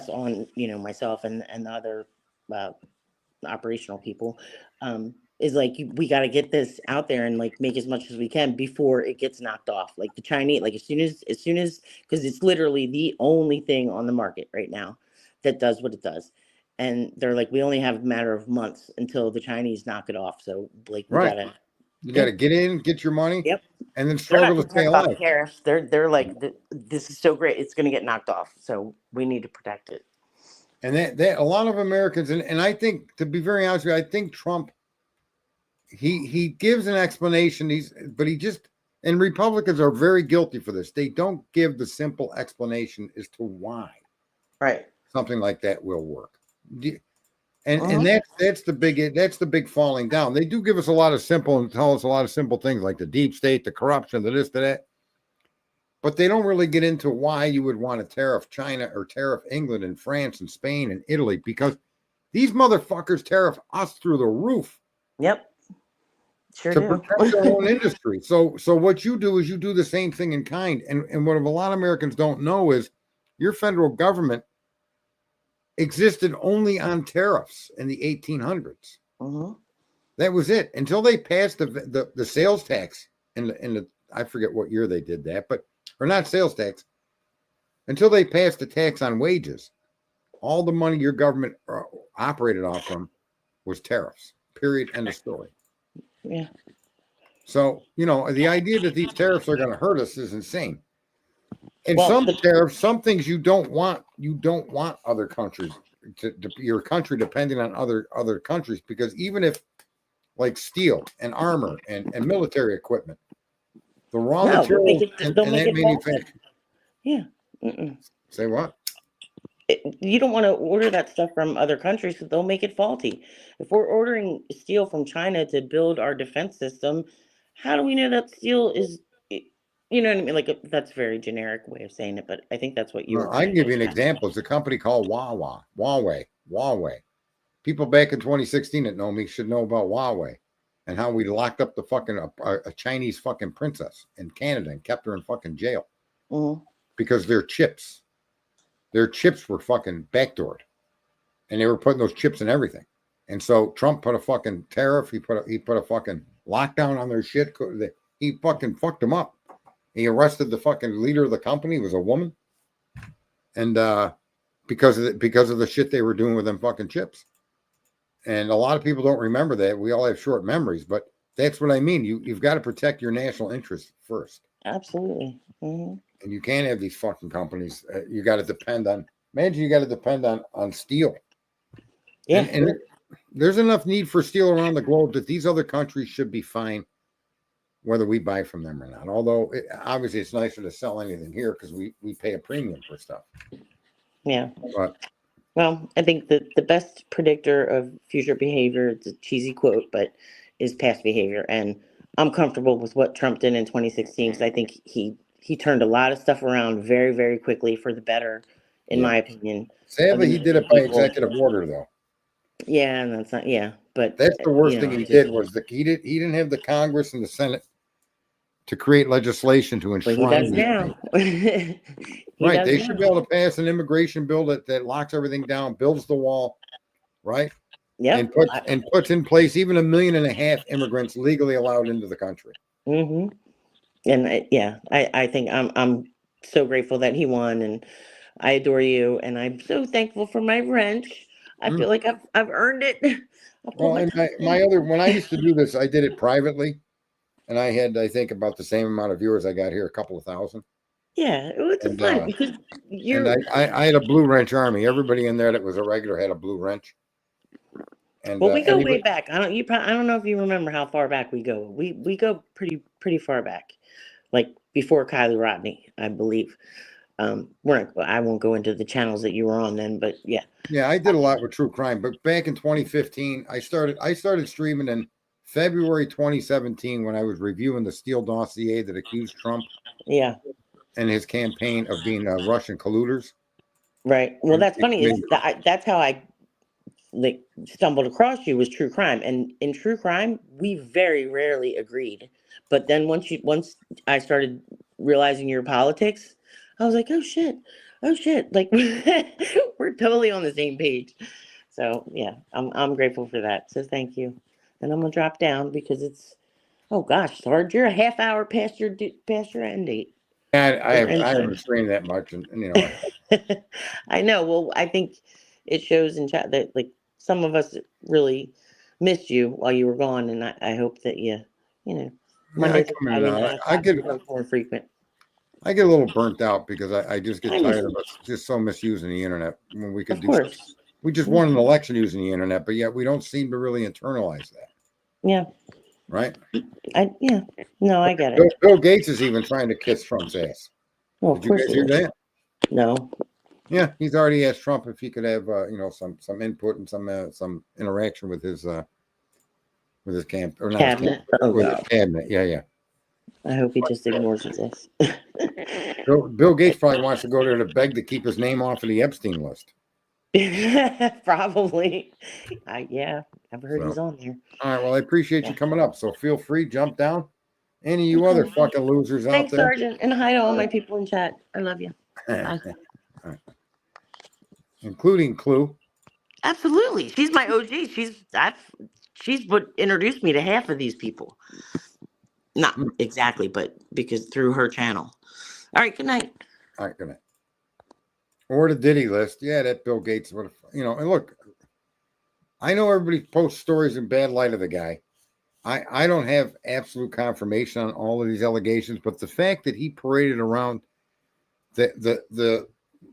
on myself and the other operational people is like we got to get this out there and like make as much as we can before it gets knocked off. Like the Chinese, like as soon as because it's literally the only thing on the market right now that does what it does. And they're like, we only have a matter of months until the Chinese knock it off. So like we
Right.
gotta.
You got to get in, get your money,
Yep.
and then
They're not
struggle to stay
concerned about the
alive.
tariffs. They're like, this is so great. It's going to get knocked off. So we need to protect it.
And that a lot of Americans, and I think, to be very honest with you, I think Trump, he gives an explanation. But he just, and Republicans are very guilty for this. They don't give the simple explanation as to why
Right.
something like that will work. And that's the big falling down. They do give us a lot of simple and tell us a lot of simple things like the deep state, the corruption, the this, the that. But they don't really get into why you would want to tariff China or tariff England and France and Spain and Italy, because these motherfuckers tariff us through the roof.
Yep. Sure
to
do.
protect their own industry. So what you do is you do the same thing in kind. And what a lot of Americans don't know is your federal government existed only on tariffs in the 1800s.
Mm-hmm.
That was it until they passed the sales tax in the I forget what year they did that, but or not sales tax, until they passed the tax on wages. All the money your government operated off from was tariffs. Period. End of story.
Yeah.
So the idea that these tariffs are going to hurt us is insane. And
Well,
some tariffs, some things you don't want other countries to your country depending on other countries, because even if like steel and armor and military equipment, the raw materials and that manufacturing.
Yeah. Mm-mm.
Say what?
You don't want to order that stuff from other countries because they'll make it faulty. If we're ordering steel from China to build our defense system, how do we know that steel is, you know what I mean? Like that's a very generic way of saying it, but I think that's what you were.
I can give you an example. It's a company called Huawei. People back in 2016 that know me should know about Huawei and how we locked up the fucking a Chinese fucking princess in Canada and kept her in fucking jail because their chips were fucking backdoored, and they were putting those chips in everything. And so Trump put a fucking tariff. He put a fucking lockdown on their shit. He fucking fucked them up. He arrested the fucking leader of the company. It was a woman, and because of the shit they were doing with them fucking chips. And a lot of people don't remember that. We all have short memories, but that's what I mean. You've got to protect your national interests first.
Absolutely. Mm-hmm.
And you can't have these fucking companies. You got to depend on. Imagine you got to depend on steel.
Yeah.
And there's enough need for steel around the globe that these other countries should be fine, whether we buy from them or not. Although obviously it's nicer to sell anything here because we pay a premium for stuff.
Yeah.
But
well, I think that the best predictor of future behavior, it's a cheesy quote, but is past behavior. And I'm comfortable with what Trump did in 2016 because I think he turned a lot of stuff around very, very quickly for the better, in my opinion.
Sadly, he did it by executive order, though.
Yeah, and that's not. Yeah, but
that's the worst thing he did was that he didn't have the Congress and the Senate to create legislation to enshrine.
But he does now.
Right, they should be able to pass an immigration bill that locks everything down, builds the wall, right?
Yeah,
and puts in place even 1.5 million immigrants legally allowed into the country.
Mm-hmm. And I think I'm so grateful that he won, and I adore you, and I'm so thankful for my wrench. I feel like I've earned it.
Well, and when I used to do this, I did it privately, and I had, I think, about the same amount of viewers I got here, a couple of thousand.
Yeah, it was fun because
I had a blue wrench army. Everybody in there that was a regular had a blue wrench. And
well, we go way back. I don't know if you remember how far back we go. We go pretty far back, like before Kylie Rodney, I believe. I won't go into the channels that you were on then, but yeah.
Yeah, I did a lot with true crime, but back in 2015, I started streaming in February 2017 when I was reviewing the Steele dossier that accused Trump.
Yeah.
And his campaign of being Russian colluders.
Right. Well, that's funny. That's how I stumbled across you was true crime, and in true crime, we very rarely agreed. But then once I started realizing your politics, I was like, oh shit, like we're totally on the same page. So yeah, I'm grateful for that. So thank you. and I'm gonna drop down because it's. Oh gosh, Sarge, you're a half hour past your end date.
I
Or end
haven't
time.
streamed that much, and you know,
I know. Well, I think it shows in chat that like some of us really missed you while you were gone, and I hope that you know,
yeah, I
Monday through
come in and
Friday,
out.
9 o'clock becomes more frequent.
I get a little burnt out because I just get
I
tired of
understand.
us just so misusing the internet when we could
Of
do.
course.
We just won an election using the internet, but yet we don't seem to really internalize that,
Yeah.
right?
Yeah. No, I get
Bill,
it.
Bill Gates is even trying to kiss Trump's ass.
Well, of
Did you
course
guys
he
hear
is.
that?
No.
Yeah, he's already asked Trump if he could have, you know, some input and some interaction with his camp or not his camp,
Cabinet. Oh
with his
God.
cabinet. Yeah, yeah.
I hope he just ignores this.
Bill Gates probably wants to go there to beg to keep his name off of the Epstein list.
Probably. Yeah, I've heard he's
So,
on there.
all right. Well, I appreciate you
Yeah.
coming up. So feel free, jump down. Any of you other
Okay.
fucking losers out
Thanks,
there,
Sergeant, and hi to all my people in chat. I love you. Bye.
including Clue.
Absolutely, she's my OG. She's what introduced me to half of these people. Not exactly, but because through her channel. All right. Good night.
All right, good night. Or the Diddy list. Yeah, that Bill Gates would have, you know, and look, I know everybody posts stories in bad light of the guy. I don't have absolute confirmation on all of these allegations, but the fact that he paraded around the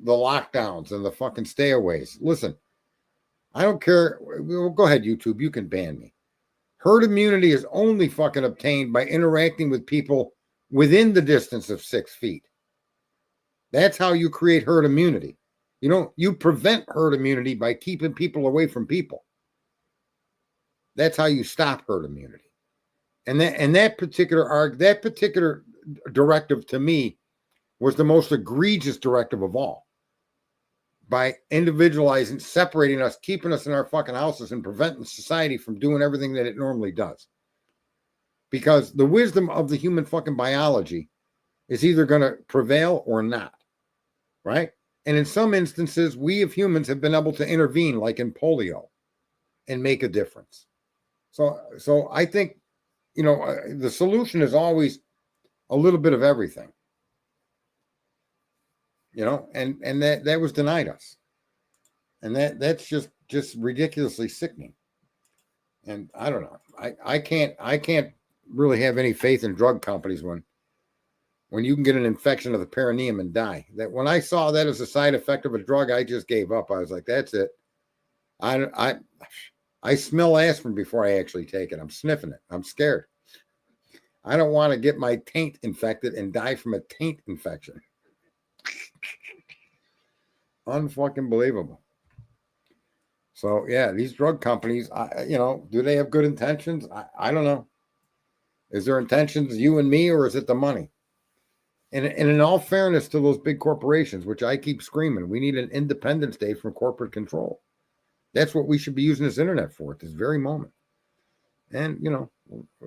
lockdowns and the fucking stayaways. Listen, I don't care. Well, go ahead, YouTube. You can ban me. Herd immunity is only fucking obtained by interacting with people within the distance of 6 feet. That's how you create herd immunity. You prevent herd immunity by keeping people away from people. That's how you stop herd immunity. And that particular directive to me was the most egregious directive of all. By individualizing, separating us, keeping us in our fucking houses, and preventing society from doing everything that it normally does. Because the wisdom of the human fucking biology is either going to prevail or not, right? And in some instances, we of humans have been able to intervene, like in polio, and make a difference. So I think, the solution is always a little bit of everything, and that was denied us. And that's just ridiculously sickening. And I don't know. I can't really have any faith in drug companies when you can get an infection of the perineum and die. That when I saw that as a side effect of a drug, I just gave up. I was like, that's it. I smell aspirin before I actually take it. I'm sniffing it. I'm scared. I don't want to get my taint infected and die from a taint infection. Unfucking believable. So yeah, these drug companies, do they have good intentions? I don't know. Is their intentions you and me, or is it the money? And in all fairness to those big corporations, which I keep screaming, we need an independence day from corporate control. That's what we should be using this internet for at this very moment. And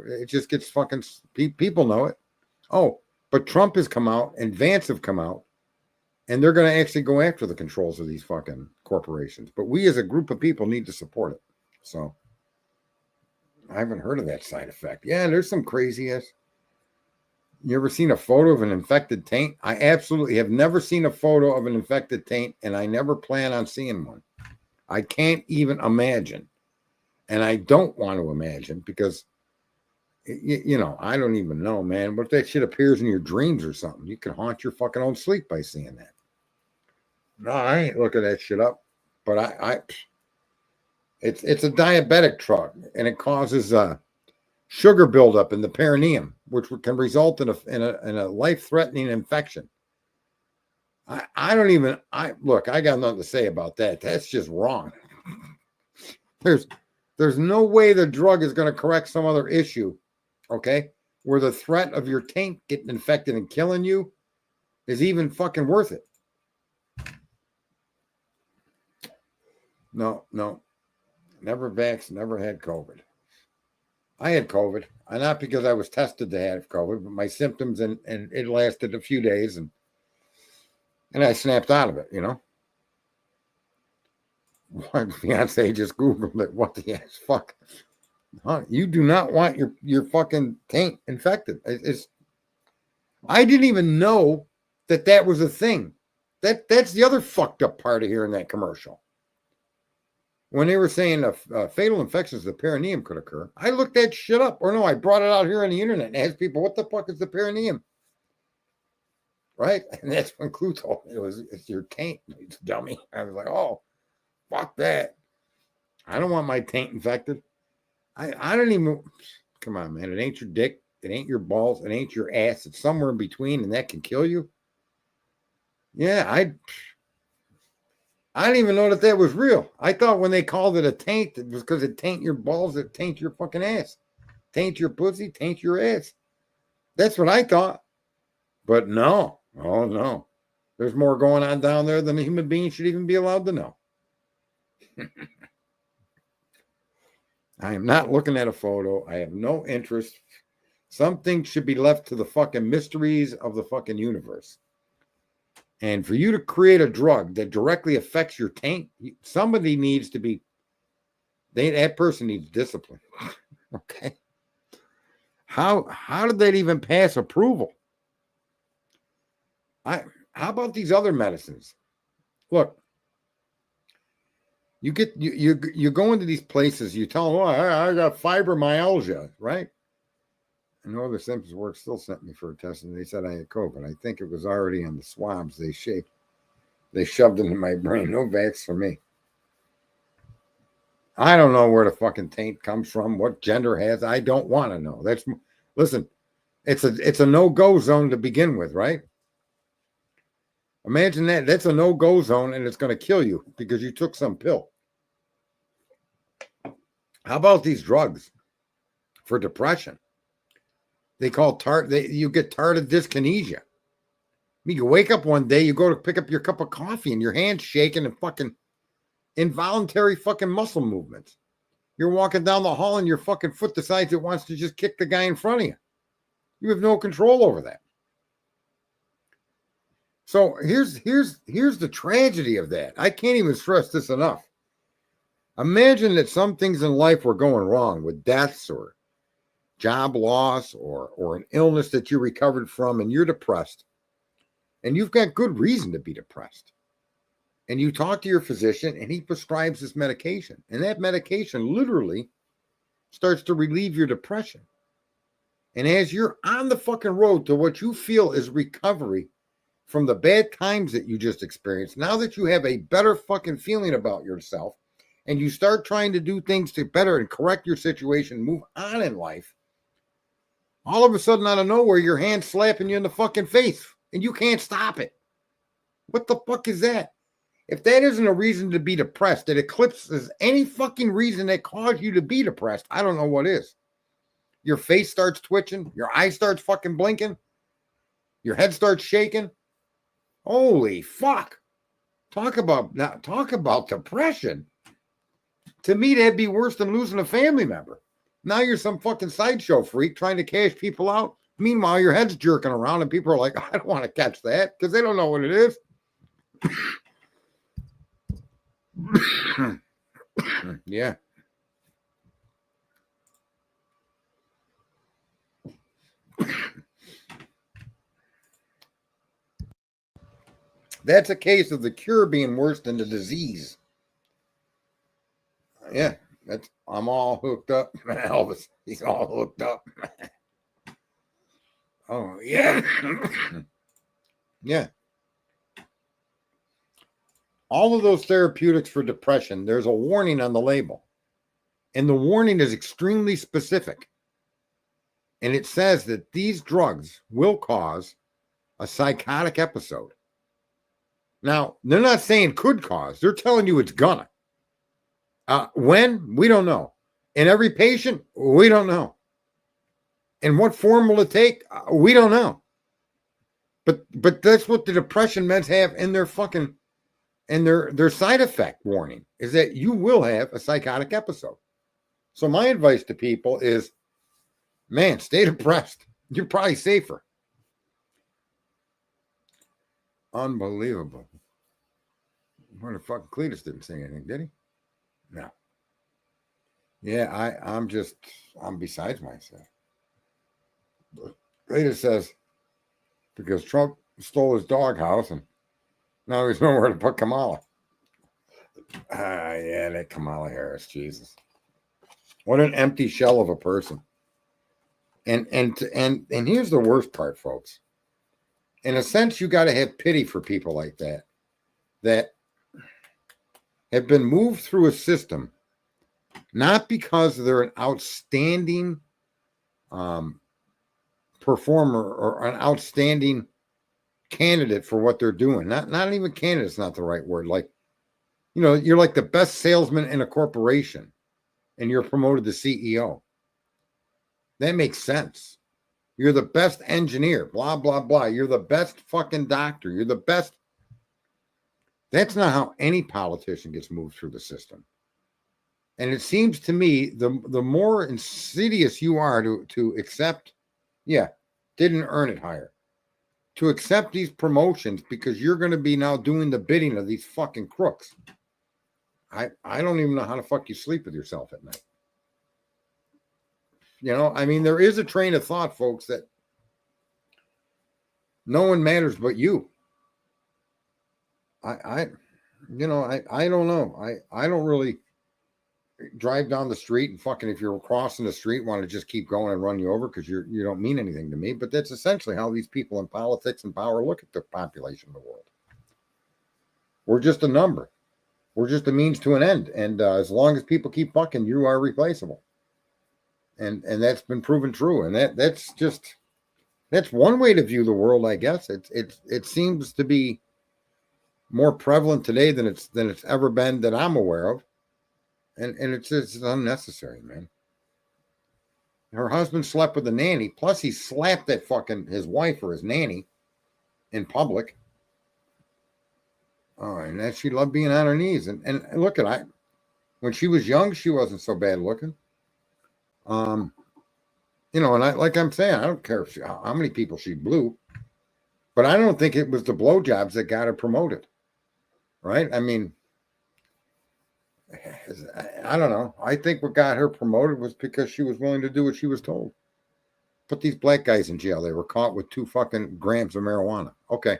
it just gets fucking, people know it. Oh, but Trump has come out and Vance have come out, and they're going to actually go after the controls of these fucking corporations. But we as a group of people need to support it. So I haven't heard of that side effect. Yeah, there's some crazy ass. You ever seen a photo of an infected taint? I absolutely have never seen a photo of an infected taint, and I never plan on seeing one. I can't even imagine. And I don't want to imagine because, I don't even know, man. What if that shit appears in your dreams or something? You can haunt your fucking own sleep by seeing that. No, I ain't looking that shit up. But it's a diabetic drug, and it causes sugar buildup in the perineum, which can result in a life-threatening infection. I got nothing to say about that. That's just wrong. There's no way the drug is going to correct some other issue, okay, where the threat of your taint getting infected and killing you is even fucking worth it. No, never vaxxed, never had COVID. I had COVID, not because I was tested to have COVID, but my symptoms, and it lasted a few days, and I snapped out of it, My fiance just Googled it. What the ass? Fuck. Huh? You do not want your fucking taint infected. I didn't even know that was a thing. That's the other fucked up part of hearing that commercial. When they were saying fatal infections of the perineum could occur, I looked that shit up. Or no, I brought it out here on the internet and asked people, what the fuck is the perineum? Right? And that's when Clue told me it's your taint, you dummy. I was like, oh, fuck that. I don't want my taint infected. I don't even, come on, man. It ain't your dick. It ain't your balls. It ain't your ass. It's somewhere in between, and that can kill you. Yeah, I didn't even know that was real. I thought when they called it a taint, it was because it taint your balls, it taint your fucking ass. Taint your pussy, taint your ass. That's what I thought. But no. Oh, no. There's more going on down there than a human being should even be allowed to know. I am not looking at a photo. I have no interest. Some things should be left to the fucking mysteries of the fucking universe. And for you to create a drug that directly affects your taint, somebody needs to be, that person needs discipline. Okay. How did that even pass approval? How about these other medicines? Look, you go into these places, you tell them, oh, I got fibromyalgia, right? And all the symptoms were still sent me for a test, and they said I had COVID. I think it was already on the swabs they shoved into my brain. No vax for me. I don't know where the fucking taint comes from, what gender has. I don't want to know. Listen, it's a no-go zone to begin with, right? Imagine that. That's a no-go zone, and it's going to kill you because you took some pill. How about these drugs for depression? They call you get tardive dyskinesia. I mean, you wake up one day, you go to pick up your cup of coffee, and your hand's shaking and fucking involuntary fucking muscle movements. You're walking down the hall, and your fucking foot decides it wants to just kick the guy in front of you. You have no control over that. So here's the tragedy of that. I can't even stress this enough. Imagine that some things in life were going wrong with deaths or job loss or an illness that you recovered from, and you're depressed. And you've got good reason to be depressed. And you talk to your physician, and he prescribes this medication. And that medication literally starts to relieve your depression. And as you're on the fucking road to what you feel is recovery from the bad times that you just experienced, now that you have a better fucking feeling about yourself, and you start trying to do things to better and correct your situation, move on in life, all of a sudden out of nowhere, your hand's slapping you in the fucking face, and you can't stop it. What the fuck is that? If that isn't a reason to be depressed, that eclipses any fucking reason that caused you to be depressed, I don't know what is. Your face starts twitching, your eye starts fucking blinking, your head starts shaking. Holy fuck. Talk about depression. To me, that'd be worse than losing a family member. Now you're some fucking sideshow freak trying to cash people out. Meanwhile, your head's jerking around and people are like, I don't want to catch that because they don't know what it is. Yeah. That's a case of the cure being worse than the disease. Yeah, I'm all hooked up. Elvis, he's all hooked up. Oh, yeah. Yeah. All of those therapeutics for depression, there's a warning on the label. And the warning is extremely specific. And it says that these drugs will cause a psychotic episode. Now, they're not saying could cause. They're telling you it's gonna. When? We don't know. In every patient? We don't know. And what form will it take? We don't know. But that's what the depression meds have in their fucking, and their side effect warning is that you will have a psychotic episode. So my advice to people is, man, stay depressed. You're probably safer. Unbelievable. Where the fuck Cletus didn't say anything, did he? No. Yeah, I'm besides myself. Later says because Trump stole his doghouse and now there's nowhere to put Kamala. Yeah, that Kamala Harris, Jesus. What an empty shell of a person. And here's the worst part, folks. In a sense, you got to have pity for people like that have been moved through a system, not because they're an outstanding performer or an outstanding candidate for what they're doing. Not even candidate's not the right word. Like, you're like the best salesman in a corporation and you're promoted to CEO. That makes sense. You're the best engineer, blah, blah, blah. You're the best fucking doctor. You're the best. That's not how any politician gets moved through the system. And it seems to me the more insidious you are to accept, didn't earn it higher, to accept these promotions because you're going to be now doing the bidding of these fucking crooks. I don't even know how the fuck you sleep with yourself at night. I mean, there is a train of thought, folks, that no one matters but you. I don't know. I don't really drive down the street and fucking, if you're crossing the street, want to just keep going and run you over because you don't mean anything to me. But that's essentially how these people in politics and power look at the population of the world. We're just a number. We're just a means to an end. And as long as people keep fucking, you are replaceable. And that's been proven true. And that's one way to view the world, I guess. It seems to be more prevalent today than it's ever been that I'm aware of. And it's unnecessary, man. Her husband slept with a nanny, plus he slapped that fucking his wife or his nanny in public. Oh, and that she loved being on her knees. And look at when she was young, she wasn't so bad looking. And like I'm saying, I don't care how many people she blew, but I don't think it was the blowjobs that got her promoted. Right? I mean, I don't know. I think what got her promoted was because she was willing to do what she was told. Put these black guys in jail. They were caught with 2 fucking grams of marijuana. Okay.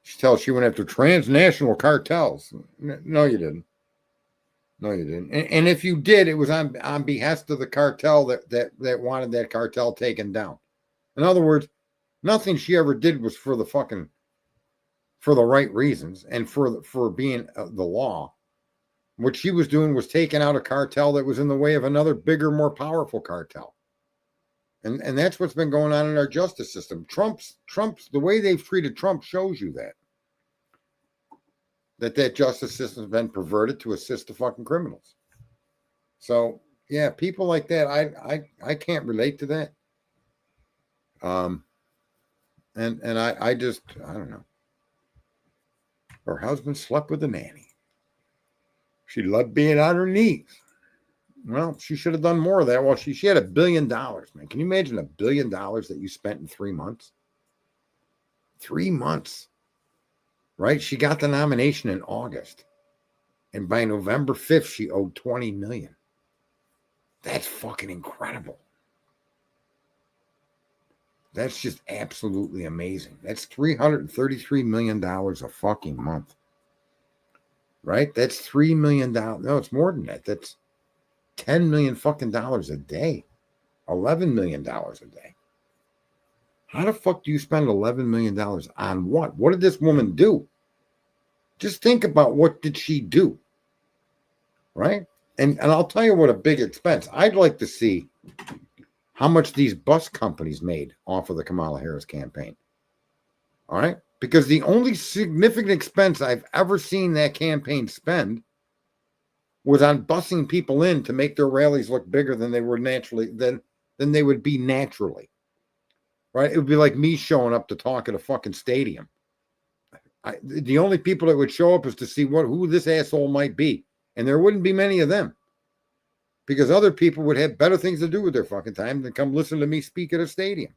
She went after transnational cartels. No, you didn't. No, you didn't. And if you did, it was on behest of the cartel that wanted that cartel taken down. In other words, nothing she ever did was for the right reasons and for being the law. What she was doing was taking out a cartel that was in the way of another bigger, more powerful cartel. And that's what's been going on in our justice system. Trump's the way they've treated Trump shows you that justice system's been perverted to assist the fucking criminals. So yeah, people like that, I can't relate to that. And I don't know. Her husband slept with a nanny. She loved being on her knees. Well, she should have done more of that. Well, she had $1 billion, man. Can you imagine $1 billion that you spent in 3 months? 3 months, right? She got the nomination in August. And by November 5th, she owed $20 million. That's fucking incredible. That's just absolutely amazing. That's $333 million a fucking month. Right? That's $3 million. No, it's more than that. That's $10 million fucking dollars a day. $11 million a day. How the fuck do you spend $11 million on what? What did this woman do? Just think about what did she do? Right? And I'll tell you what a big expense. I'd like to see how much these bus companies made off of the Kamala Harris campaign. All right? Because the only significant expense I've ever seen that campaign spend was on busing people in to make their rallies look bigger than they were naturally, than they would be naturally. Right? It would be like me showing up to talk at a fucking stadium. The only people that would show up is to see who this asshole might be. And there wouldn't be many of them. Because other people would have better things to do with their fucking time than come listen to me speak at a stadium.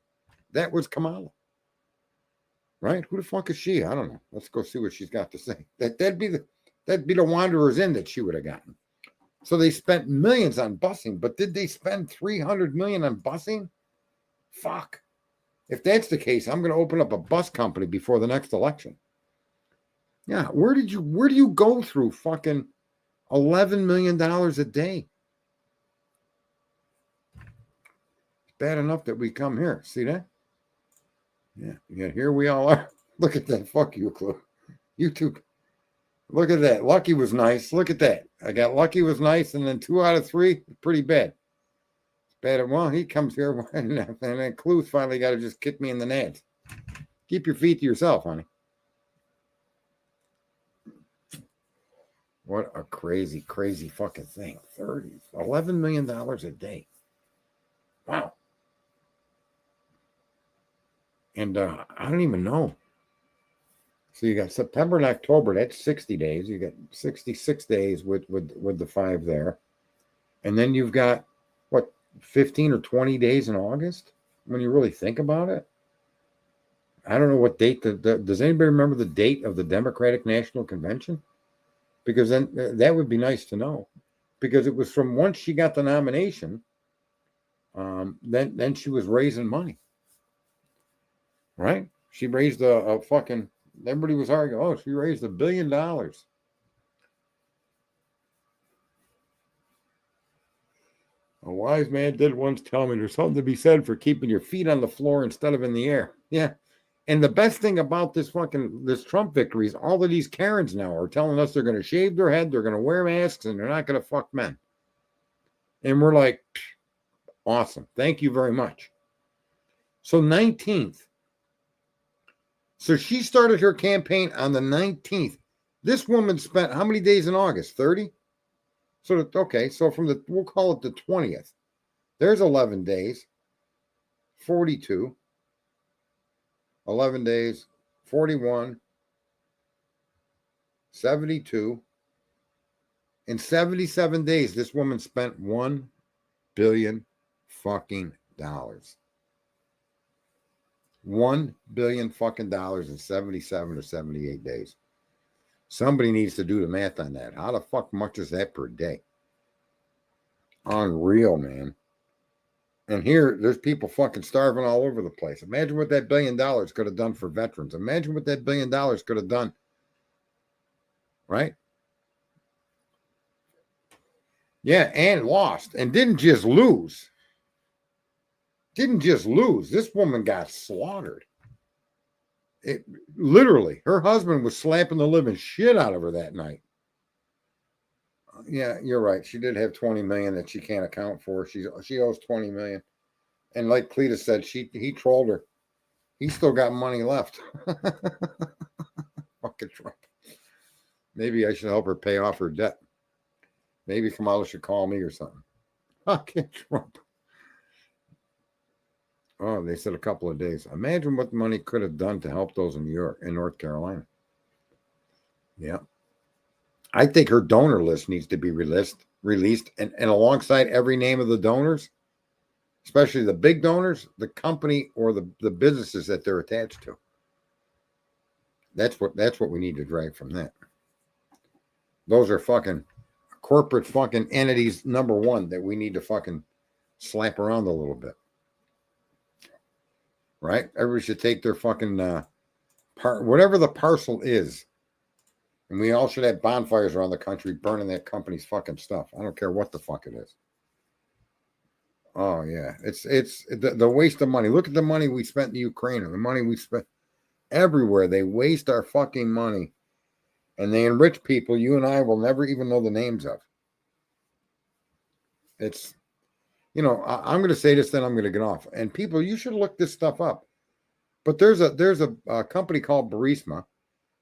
That was Kamala. Right? Who the fuck is she? I don't know. Let's go see what she's got to say. That'd be the Wanderers Inn that she would have gotten. So they spent millions on busing, but did they spend 300 million on busing? Fuck. If that's the case, I'm going to open up a bus company before the next election. Yeah, where do you go through fucking $11 million a day? It's bad enough that we come here. See that? Yeah, here we all are. Look at that. Fuck you, Clue. YouTube. Look at that. Lucky was nice. Look at that. I got Lucky was nice, and then 2 out of 3, pretty bad. It's bad. Well, he comes here, and then Clue's finally got to just kick me in the nads. Keep your feet to yourself, honey. What a crazy, crazy fucking thing. $11 million a day. Wow. And I don't even know. So you got September and October, that's 60 days. You got 66 days with the 5 there. And then you've got, what, 15 or 20 days in August? When you really think about it. I don't know what date. Does anybody remember the date of the Democratic National Convention? Because then that would be nice to know. Because it was from once she got the nomination, then she was raising money. Right? She raised a fucking... Everybody was arguing, oh, she raised $1 billion. A wise man did once tell me there's something to be said for keeping your feet on the floor instead of in the air. Yeah. And the best thing about this Trump victory is all of these Karens now are telling us they're going to shave their head, they're going to wear masks, and they're not going to fuck men. And we're like, awesome. Thank you very much. So 19th. So she started her campaign on the 19th. This woman spent how many days in August? 30? So, okay, so we'll call it the 20th. There's 11 days. 42. 11 days. 41. 72. In 77 days, this woman spent $1 billion fucking dollars. $1 billion fucking dollars in 77 or 78 days. Somebody needs to do the math on that. How the fuck much is that per day? Unreal, man. And here, there's people fucking starving all over the place. Imagine what that $1 billion could have done for veterans. Imagine what that $1 billion could have done. Right? Yeah, and lost. And didn't just lose. This woman got slaughtered. It literally, her husband was slapping the living shit out of her that night. Yeah, you're right. She did have 20 million that she can't account for. She owes 20 million. And like Cleta said, he trolled her. He still got money left. Fucking Trump. Maybe I should help her pay off her debt. Maybe Kamala should call me or something. Fucking Trump. Oh, they said a couple of days. Imagine what the money could have done to help those in North Carolina. Yeah. I think her donor list needs to be released and alongside every name of the donors, especially the big donors, the company or the businesses that they're attached to. That's what we need to drag from that. Those are fucking corporate fucking entities, number one, that we need to fucking slap around a little bit. Right? Everybody should take their fucking whatever the parcel is. And we all should have bonfires around the country burning that company's fucking stuff. I don't care what the fuck it is. Oh, yeah. It's the waste of money. Look at the money we spent in Ukraine and the money we spent everywhere. They waste our fucking money. And they enrich people you and I will never even know the names of. It's, I'm going to say this, then I'm going to get off. And people, you should look this stuff up. But there's a company called Burisma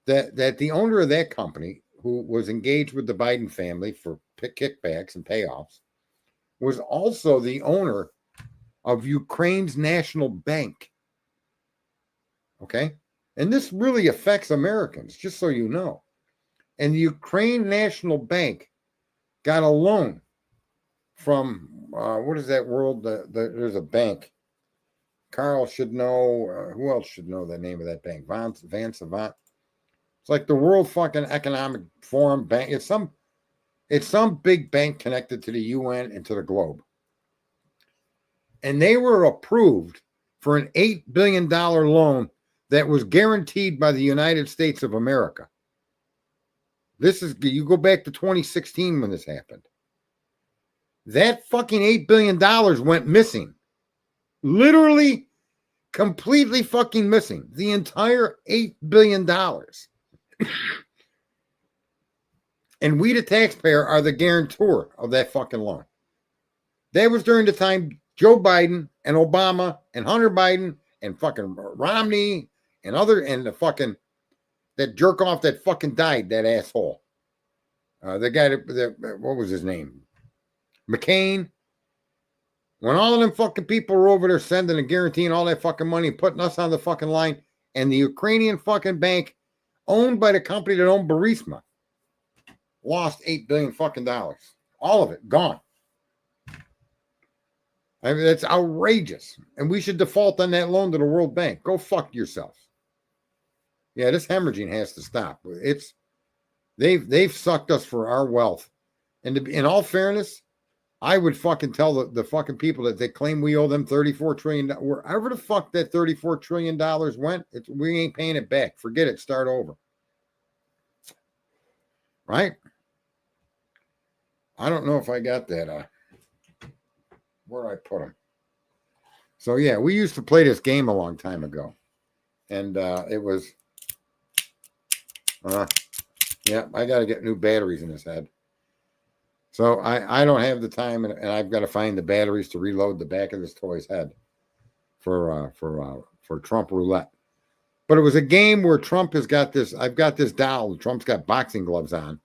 that the owner of that company, who was engaged with the Biden family for kickbacks and payoffs, was also the owner of Ukraine's national bank. Okay? And this really affects Americans, just so you know. And the Ukraine National Bank got a loan from, what is that world? There's a bank. Carl should know. Who else should know the name of that bank? Van Savant. It's like the World fucking Economic Forum Bank. It's some It's some big bank connected to the UN and to the globe. And they were approved for an $8 billion loan that was guaranteed by the United States of America. This is, you go back to 2016 when this happened. That fucking $8 billion went missing. Literally, completely fucking missing. The entire $8 billion. And we, the taxpayer, are the guarantor of that fucking loan. That was during the time Joe Biden and Obama and Hunter Biden and fucking Romney and the fucking, that jerk off that fucking died, that asshole. The guy that, what was his name? McCain. When all of them fucking people were over there sending and guaranteeing all that fucking money, putting us on the fucking line, and the Ukrainian fucking bank owned by the company that owned Burisma lost $8 billion fucking dollars. All of it gone. I mean, that's outrageous. And we should default on that loan to the World Bank. Go fuck yourself. Yeah, this hemorrhaging has to stop. They've sucked us for our wealth. And in all fairness, I would fucking tell the fucking people that they claim we owe them $34 trillion. Wherever the fuck that $34 trillion went, we ain't paying it back. Forget it. Start over. Right? I don't know if I got that. Where I put them. So, yeah, we used to play this game a long time ago. And it was... yeah, I got to get new batteries in this head. So I don't have the time, and I've got to find the batteries to reload the back of this toy's head for Trump roulette. But it was a game where Trump has got this. I've got this doll. Trump's got boxing gloves on,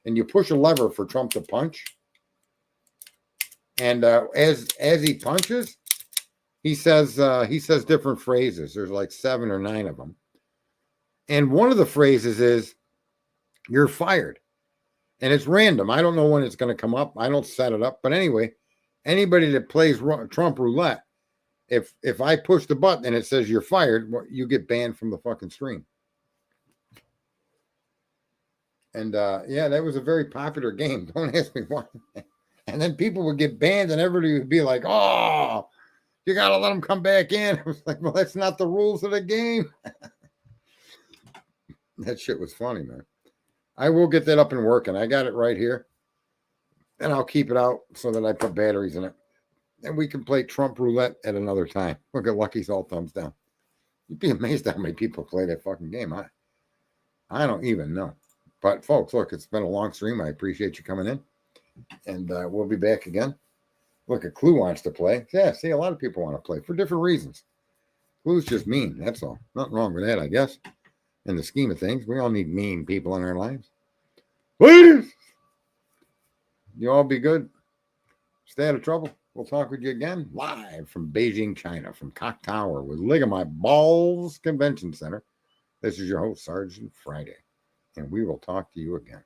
and you push a lever for Trump to punch. And as he punches, he says different phrases. There's like 7 or 9 of them, and one of the phrases is, "You're fired." And it's random. I don't know when it's going to come up. I don't set it up. But anyway, anybody that plays Trump roulette, if I push the button and it says you're fired, you get banned from the fucking stream. And yeah, that was a very popular game. Don't ask me why. And then people would get banned and everybody would be like, oh, you got to let them come back in. I was like, well, that's not the rules of the game. That shit was funny, man. I will get that up and working. I got it right here. And I'll keep it out so that I put batteries in it. And we can play Trump roulette at another time. Look at Lucky's all thumbs down. You'd be amazed how many people play that fucking game. I don't even know. But folks, look, it's been a long stream. I appreciate you coming in. And we'll be back again. Look, a Clue wants to play. Yeah, see, a lot of people want to play for different reasons. Clue's just mean. That's all. Nothing wrong with that, I guess. In the scheme of things, we all need mean people in our lives. Ladies, you all be good. Stay out of trouble. We'll talk with you again live from Beijing, China, from Cock Tower with Lick of My Balls Convention Center. This is your host, Sergeant Friday, and we will talk to you again.